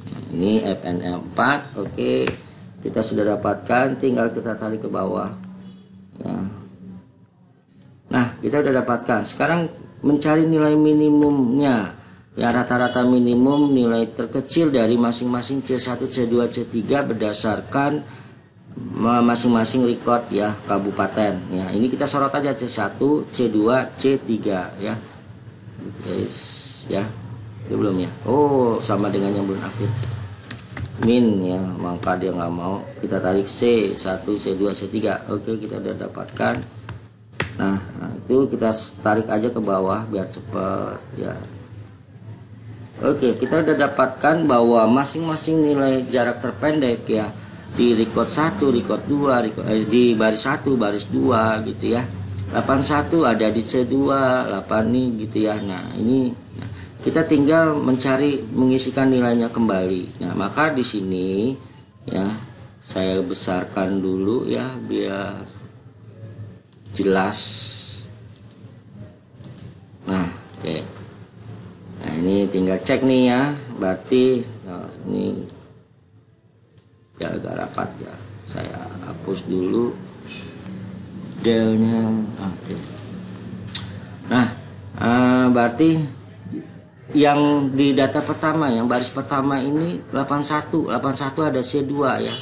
Nah, ini Fn F4. Oke, kita sudah dapatkan, tinggal kita tarik ke bawah ya. Nah, kita sudah dapatkan, sekarang mencari nilai minimumnya ya, rata-rata minimum nilai terkecil dari masing-masing C1, C2, C3 berdasarkan masing-masing record ya, kabupaten ya. Ini kita sorot aja C1, C2, C3 ya. Yes ya. Dia belum ya. Oh, sama dengan yang belum aktif. Min ya, maka dia nggak mau. Kita tarik C1, C2, C3. Oke, kita udah dapatkan. Nah, itu kita tarik aja ke bawah biar cepat ya. Oke, kita udah dapatkan bahwa masing-masing nilai jarak terpendek ya, di record 1, record 2, di baris 1, baris 2 gitu ya. 81 ada di C2, 8 nih gitu ya. Nah, ini kita tinggal mencari, mengisikan nilainya kembali. Nah, maka di sini ya, saya besarkan dulu ya biar jelas. Nah, oke. ini tinggal cek nih ya, berarti ini ya agak rapat ya, saya hapus dulu delnya. Oke. Nah, berarti yang di data pertama, yang baris pertama ini 81 ada C2 ya,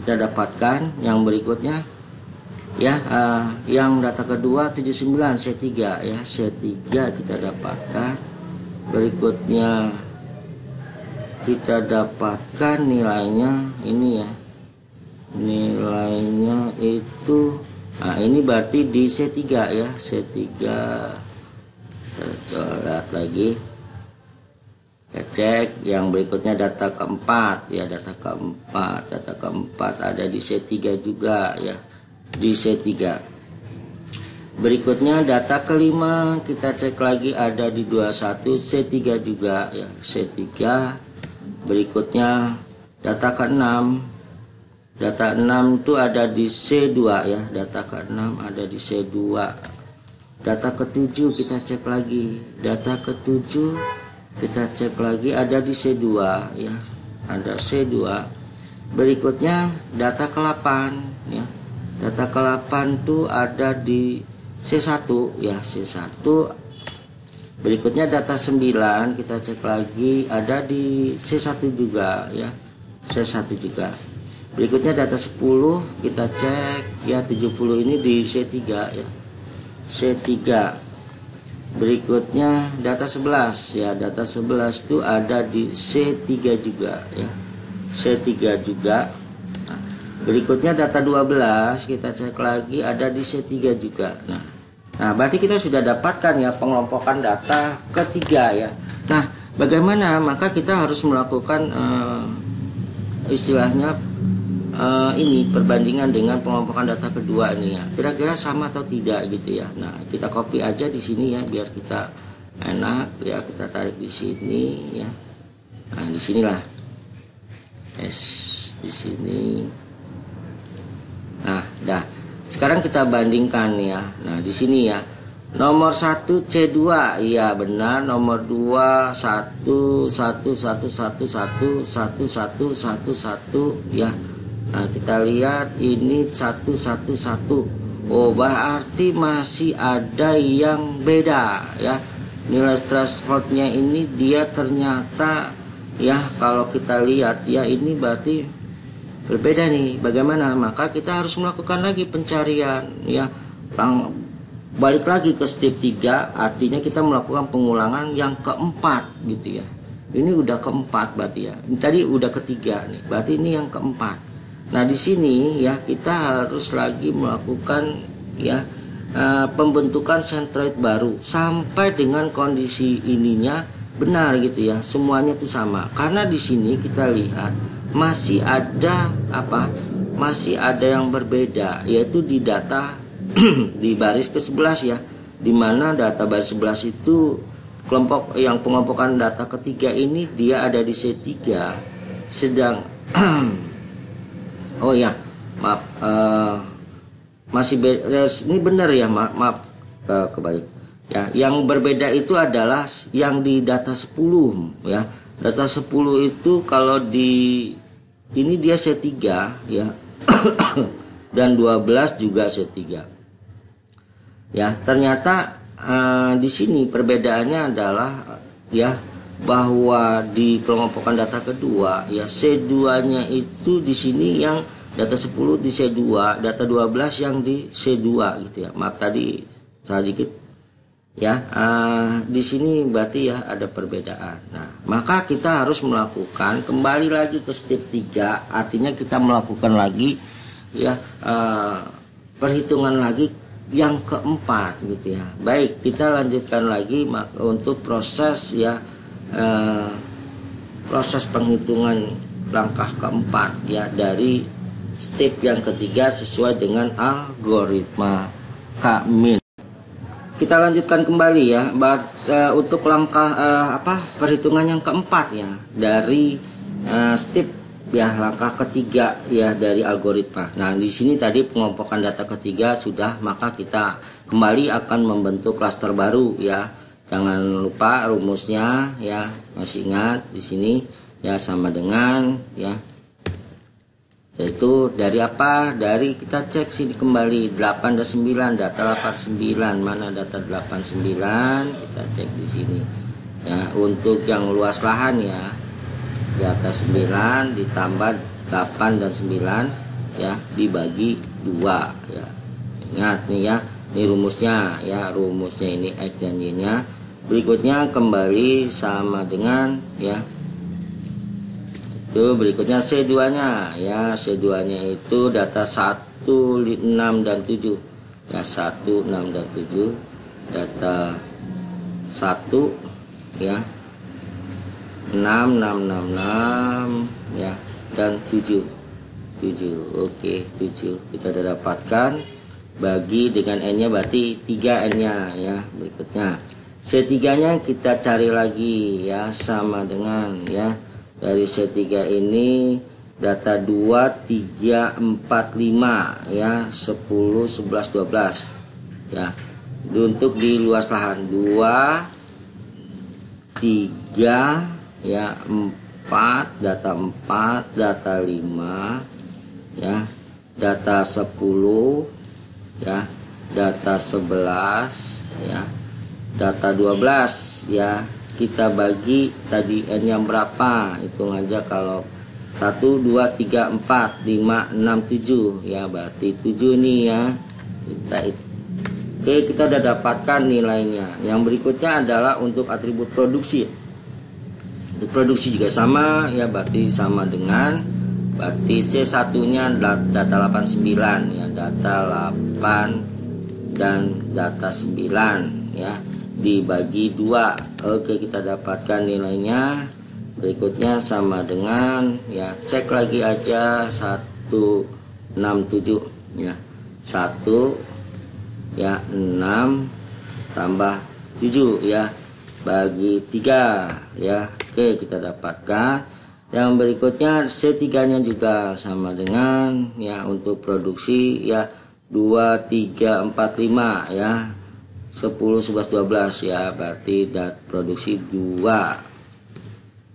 kita dapatkan. Yang berikutnya ya, yang data kedua 79 C3 ya, C3 kita dapatkan. Berikutnya kita dapatkan nilainya ini ya, nilainya itu, nah ini berarti di C3 ya, C3. Coba lihat lagi, kita cek. Yang berikutnya data keempat ya, data keempat ada di C3 juga ya, di C3. Berikutnya data kelima kita cek lagi, ada di 21 C3 juga ya, C3. Berikutnya data ke-6, data 6 itu ada di C2 ya, data ke-6 ada di C2. Data ke-7 kita cek lagi, data ke-7 kita cek lagi ada di C2 ya, ada C2. Berikutnya data ke-8 ya, data ke-8 itu ada di C1 ya, C1. Berikutnya data 9 kita cek lagi, ada di C1 juga ya, C1 juga. Berikutnya data 10 kita cek ya, 70 ini di C3 ya, C3. Berikutnya data 11 ya, data 11 itu ada di C3 juga ya, C3 juga. Nah, berikutnya data 12 kita cek lagi, ada di C3 juga. Nah, berarti kita sudah dapatkan ya pengelompokan data ketiga ya. Nah, bagaimana? Maka kita harus melakukan istilahnya ini perbandingan dengan pengelompokan data kedua ini ya. Kira-kira sama atau tidak gitu ya. Nah, kita copy aja di sini ya, biar kita enak ya. Kita tarik di sini ya. Nah, di sinilah. Di sini. Nah, dah. Sekarang kita bandingkan ya. Nah, di sini ya. Nomor 1 C2, iya benar. Nomor 2 1 1 1 1 1 1 1 1 ya. Nah, kita lihat ini 1 1 1. Oh, berarti masih ada yang beda ya. Nilai thresholdnya ini dia ternyata ya, kalau kita lihat ya, ini berarti berbeda nih. Bagaimana? Maka kita harus melakukan lagi pencarian ya. Balik lagi ke step 3, artinya kita melakukan pengulangan yang keempat gitu ya. Ini udah keempat berarti ya. Ini tadi udah ketiga nih. Berarti ini yang keempat. Nah, di sini ya kita harus lagi melakukan ya pembentukan centroid baru sampai dengan kondisi ininya benar gitu ya. Semuanya itu sama. Karena di sini kita lihat masih ada apa? Masih ada yang berbeda, yaitu di data di baris ke-11 ya, dimana data baris 11 itu kelompok yang pengelompokan data ketiga ini dia ada di C3, sedang oh ya maaf, masih ini benar ya, maaf kebalik ya. Yang berbeda itu adalah yang di data 10 ya. Data 10 itu kalau di ini dia C3 ya dan 12 juga C3 ya. Ternyata di sini perbedaannya adalah ya, bahwa di pengelompokan data kedua ya, C2-nya itu di sini yang data 10 di C2, data 12 yang di C2 gitu ya. Maaf tadi salah dikit ya. Di sini berarti ya ada perbedaan. Nah, maka kita harus melakukan kembali lagi ke step 3, artinya kita melakukan lagi ya perhitungan lagi yang keempat gitu ya. Baik, kita lanjutkan lagi untuk proses ya, proses penghitungan langkah keempat ya dari step yang ketiga sesuai dengan algoritma K-min. Kita lanjutkan kembali ya untuk langkah perhitungan yang keempat ya dari step ya, langkah ketiga ya dari algoritma. Nah, di sini tadi pengelompokan data ketiga sudah, maka kita kembali akan membentuk klaster baru ya. Jangan lupa rumusnya ya, masih ingat di sini ya, sama dengan ya, yaitu dari apa? Dari kita cek sini kembali 8 dan 9, data 89, mana data 89, kita cek di sini. Ya, untuk yang luas lahan ya, data 9 ditambah 8 dan 9 ya, dibagi 2 ya. Ingat nih ya, ini rumusnya ya, rumusnya ini X dan Y-nya. Berikutnya kembali sama dengan ya, itu berikutnya C2-nya ya, C2-nya itu data 1, 6 dan 7 ya, 1, 6 dan 7, data 1 ya, 6, 6, 6, 6 ya, dan 7. Oke, 7 kita udah dapatkan. Bagi dengan N-nya berarti 3N-nya ya. Berikutnya C3-nya kita cari lagi ya, sama dengan ya, dari C3 ini data 2, 3, 4, 5 ya, 10, 11, 12 ya. Untuk di luas lahan 2, 3 ya, 4, data 4, data 5 ya, data 10 ya, data 11 ya, data 12 ya. Kita bagi tadi N yang berapa, hitung aja. Kalau 1, 2, 3, 4, 5, 6, 7 ya, berarti 7 nih ya. Oke, kita udah dapatkan nilainya. Yang berikutnya adalah untuk atribut produksi. Untuk produksi juga sama ya, berarti sama dengan, berarti C1 nya data 89 ya, data 8 dan data 9 ya, dibagi 2. Oke, kita dapatkan nilainya. Berikutnya sama dengan ya, cek lagi aja 167 ya, 1 ya, 6 tambah 7 ya, bagi 3 ya. Oke, kita dapatkan. Yang berikutnya C3 nya juga sama dengan ya, untuk produksi ya, 2, 3, 4, 5 ya, 10, 11, 12 ya, berarti produksi 2,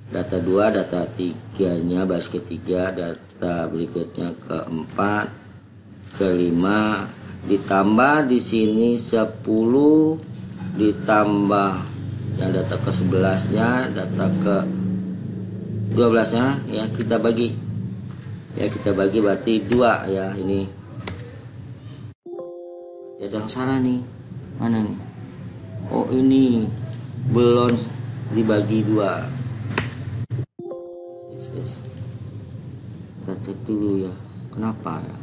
data 2, data 3 nya baris ketiga, data berikutnya keempat, kelima, ditambah di sini 10, ditambah yang data ke 11 nya, data ke 12 nya ya, kita bagi ya, kita bagi berarti 2 ya. Ini ada yang salah nih, mana nih? Oh, ini belum dibagi 2. Kita cek dulu ya, kenapa ya.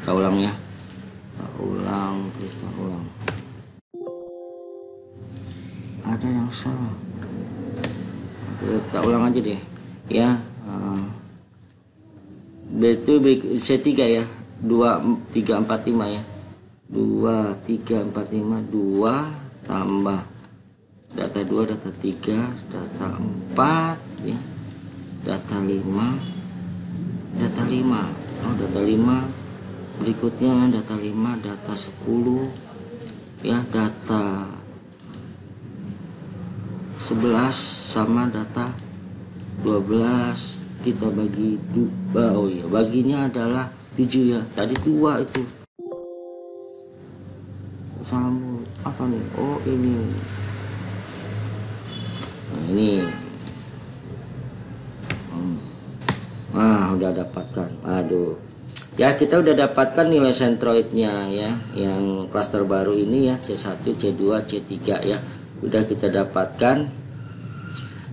Kita ulang ya, kita ulang. Ada yang salah. Kita ulang aja deh ya. Itu C3 ya, 2, 3, 4, 5 ya, 2, 3, 4, 5, 2 tambah data 2, data 3, data 4 ya, data 5, data 5. Oh, data 5. Berikutnya data 5, data 10 ya, data 11 sama data 12, kita bagi 2. Oh ya, baginya adalah 7 ya, tadi 2 itu. Salah apa nih? Oh, ini. Nah, ini. Nah, udah dapatkan. Aduh. Ya, kita udah dapatkan nilai sentroidnya ya, yang klaster baru ini ya, C1, C2, C3 ya. Udah kita dapatkan.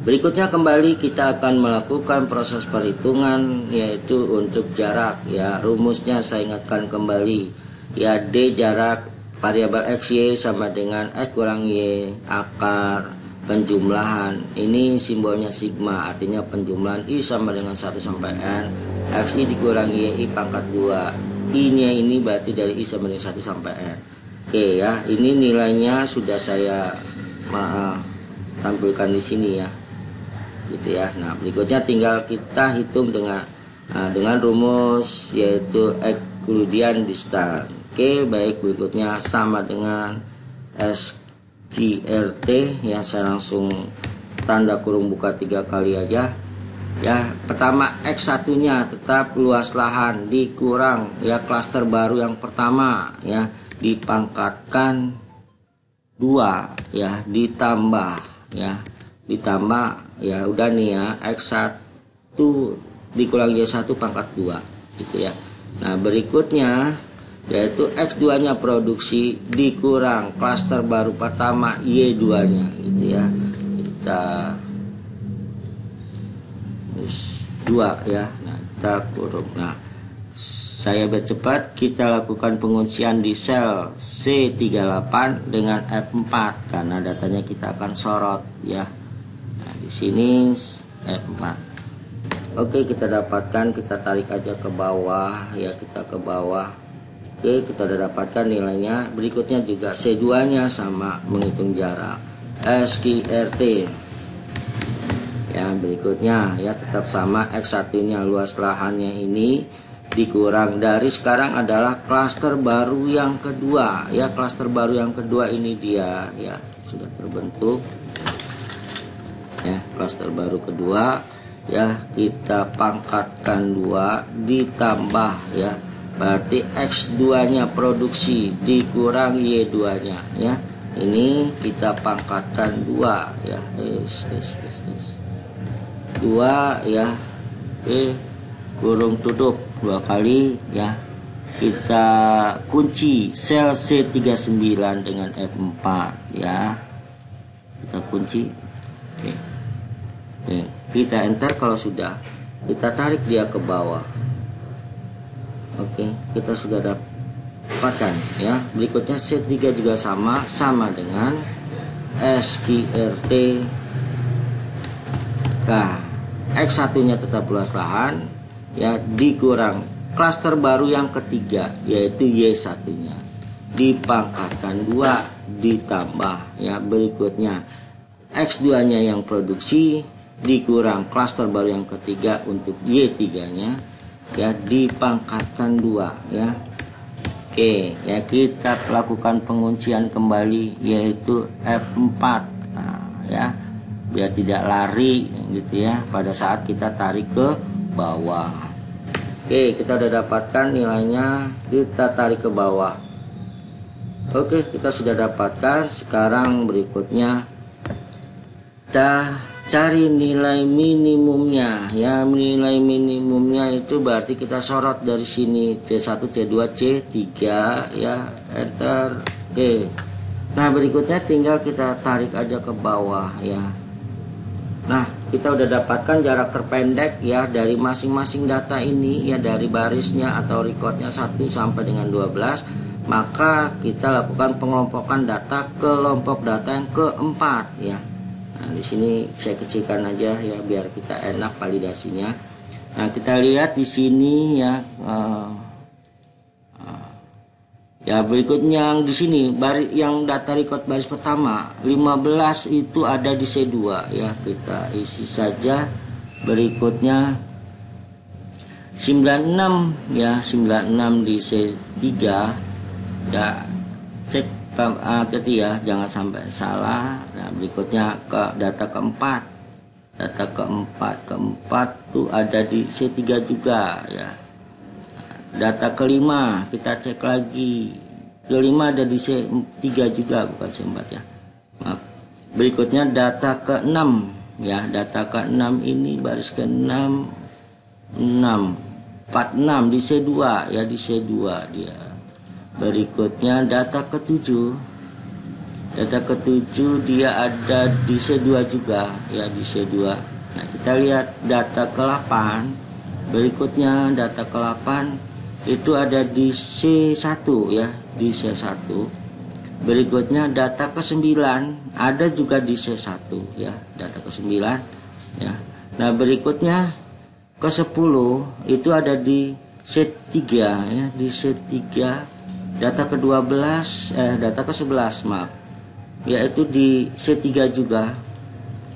Berikutnya kembali kita akan melakukan proses perhitungan, yaitu untuk jarak ya. Rumusnya saya ingatkan kembali ya, D jarak variabel X, Y sama dengan X kurang Y akar penjumlahan. Ini simbolnya sigma, artinya penjumlahan I sama dengan 1 sampai N, XI dikurangi I pangkat 2. I nya ini berarti dari I sama dengan 1 sampai N. Oke ya, ini nilainya sudah saya tampilkan di sini ya. gitu ya. Nah, berikutnya tinggal kita hitung dengan rumus yaitu Euclidean distance. Oke, baik, berikutnya sama dengan SQRT ya. Saya langsung tanda kurung buka 3 kali aja ya. Pertama, X1 nya tetap luas lahan dikurang ya klaster baru yang pertama ya, dipangkatkan 2 ya, ditambah ya udah nih ya, X1 dikurang Y1 pangkat 2 gitu ya. Nah, berikutnya yaitu X2 nya produksi dikurang klaster baru pertama Y2 nya gitu ya. Kita 2 ya. Nah, kita kurung. Nah, saya bercepat, kita lakukan penguncian di sel C38 dengan F4 karena datanya kita akan sorot ya. Nah, di sini F4. Oke, kita dapatkan, kita tarik aja ke bawah ya, kita ke bawah. Oke, kita udah dapatkan nilainya. Berikutnya juga C2 nya sama, menghitung jarak SQRT ya. Berikutnya ya tetap sama, X1 nya luas lahannya ini dikurang dari sekarang adalah klaster baru yang kedua ya. Klaster baru yang kedua ini dia ya, sudah terbentuk ya. Klaster baru kedua ya, kita pangkatkan 2 ditambah ya, berarti X2 nya produksi dikurang Y2 nya ya. Ini kita pangkatkan 2 ya, 2 ya. Oke, kurung tutup 2 kali ya. Kita kunci sel C39 dengan F4 ya, kita kunci. Oke. Oke, kita enter kalau sudah. Kita tarik dia ke bawah. Oke, kita sudah dapatkan ya. Berikutnya C3 juga sama dengan SQRT. Nah, X1 nya tetap luas lahan ya, dikurang klaster baru yang ketiga yaitu Y1 nya, dipangkatkan 2 ditambah ya. Berikutnya X2 nya yang produksi dikurang klaster baru yang ketiga untuk Y3 nya ya, dipangkatkan 2 ya. Oke ya, kita lakukan penguncian kembali yaitu F4 nah, ya, biar tidak lari gitu ya pada saat kita tarik ke bawah. Oke, kita udah dapatkan nilainya, kita tarik ke bawah. Oke, kita sudah dapatkan. Sekarang berikutnya kita cari nilai minimumnya ya. Nilai minimumnya itu berarti kita sorot dari sini C1, C2, C3 ya, enter. Oke, nah berikutnya tinggal kita tarik aja ke bawah ya. Nah, kita udah dapatkan jarak terpendek ya dari masing-masing data ini ya, dari barisnya atau recordnya 1 sampai dengan 12. Maka kita lakukan pengelompokan data ke kelompok data yang keempat ya. Nah, di sini saya kecilkan aja ya biar kita enak validasinya. Nah, kita lihat di sini ya. Ya, berikutnya yang di sini yang data record baris pertama 15 itu ada di C2 ya, kita isi saja. Berikutnya 96 ya, 96 di C3 ya, cek hati ya jangan sampai salah. Nah, berikutnya ke data keempat. Data keempat tuh ada di C3 juga ya. Data kelima kita cek lagi, kelima ada di C3 juga, bukan C4 ya, maaf. Berikutnya data ke-6 ya, data ke-6 ini baris ke-6 46 di C2 ya, di C2 dia. Berikutnya data ke-7, data ke-7 dia ada di C2 juga ya, di C2. Nah, kita lihat data ke-8. Berikutnya data ke-8 itu ada di C1 ya, di C1. Berikutnya data ke-9 ada juga di C1 ya, data ke-9 ya. Nah, berikutnya ke-10 itu ada di C3 ya, di C3. Data ke-12 data ke-11 maaf, yaitu di C3 juga.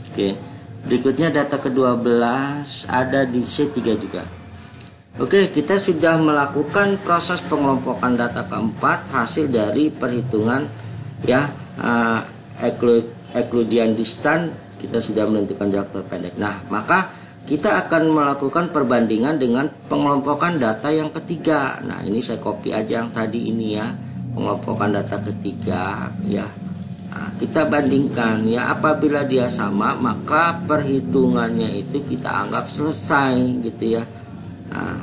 Oke. Berikutnya data ke-12 ada di C3 juga. Oke, kita sudah melakukan proses pengelompokan data keempat hasil dari perhitungan ya Euclidean distance. Kita sudah menentukan jarak terpendek. Nah, maka kita akan melakukan perbandingan dengan pengelompokan data yang ketiga. Nah, ini saya copy aja yang tadi ini ya, pengelompokan data ketiga ya. Nah, kita bandingkan ya, apabila dia sama maka perhitungannya itu kita anggap selesai gitu ya. Nah,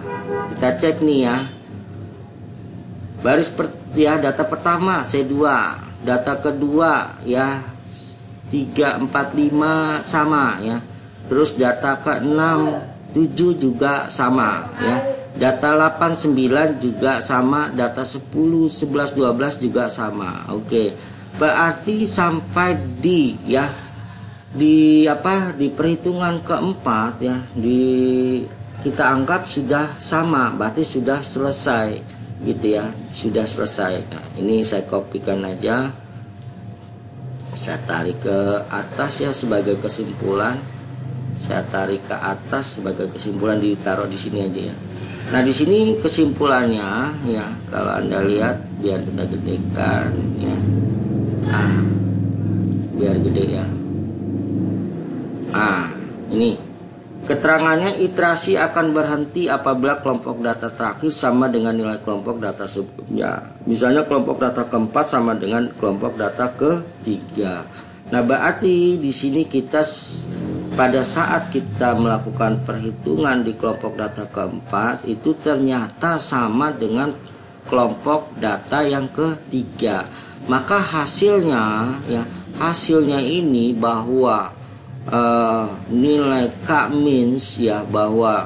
kita cek nih ya, baris ya, data pertama C2, data kedua ya 3, 4, 5 sama ya, terus data ke-6, 7 juga sama ya, data 8, 9 juga sama, data 10, 11, 12 juga sama. Oke, berarti sampai di ya di perhitungan keempat ya, kita anggap sudah sama, berarti sudah selesai gitu ya, sudah selesai. Nah, ini saya kopikan aja, saya tarik ke atas ya sebagai kesimpulan, saya tarik ke atas sebagai kesimpulan, ditaruh di sini aja ya. Nah, di sini kesimpulannya ya, kalau Anda lihat, biar kita gedekan ya, nah biar gede ya. Nah, ini keterangannya, iterasi akan berhenti apabila kelompok data terakhir sama dengan nilai kelompok data sebelumnya. Misalnya kelompok data keempat sama dengan kelompok data ketiga. Nah, berarti di sini kita pada saat kita melakukan perhitungan di kelompok data keempat itu ternyata sama dengan kelompok data yang ketiga. Maka hasilnya ya, hasilnya ini bahwa nilai K-min ya, bahwa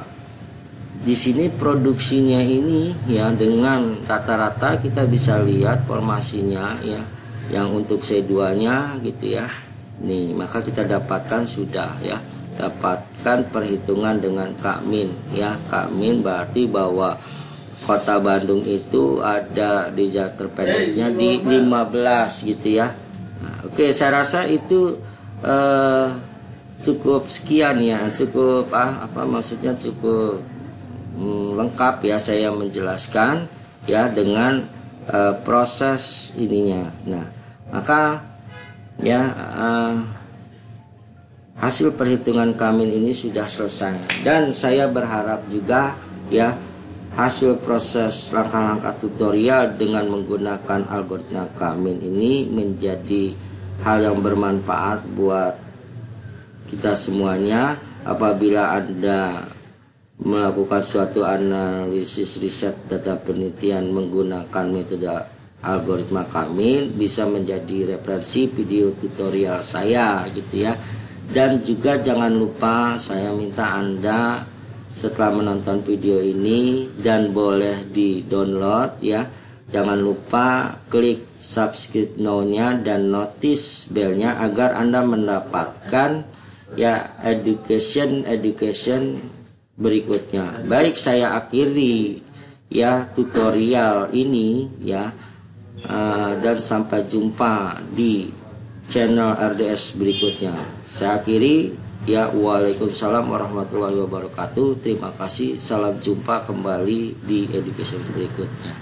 di sini produksinya ini ya, dengan rata-rata kita bisa lihat formasinya ya, yang untuk C2 nya gitu ya. Nih, maka kita dapatkan sudah ya, dapatkan perhitungan dengan K-min ya. K-min berarti bahwa Kota Bandung itu ada di jarak terpendeknya di 15 gitu ya. Nah, oke, saya rasa itu cukup sekian ya, cukup maksudnya cukup lengkap ya saya menjelaskan ya dengan proses ininya. Nah, maka ya hasil perhitungan K-min ini sudah selesai, dan saya berharap juga ya hasil proses langkah-langkah tutorial dengan menggunakan algoritma K-min ini menjadi hal yang bermanfaat buat kita semuanya apabila Anda melakukan suatu analisis riset data penelitian menggunakan metode algoritma K-min, bisa menjadi referensi video tutorial saya gitu ya. Dan juga jangan lupa saya minta Anda setelah menonton video ini, dan boleh di download ya, jangan lupa klik subscribe now-nya dan notice bell-nya agar Anda mendapatkan ya education berikutnya. Baik, saya akhiri ya tutorial ini ya, dan sampai jumpa di channel RDS berikutnya. Saya akhiri ya, waalaikumsalam warahmatullahi wabarakatuh. Terima kasih, salam jumpa kembali di education berikutnya.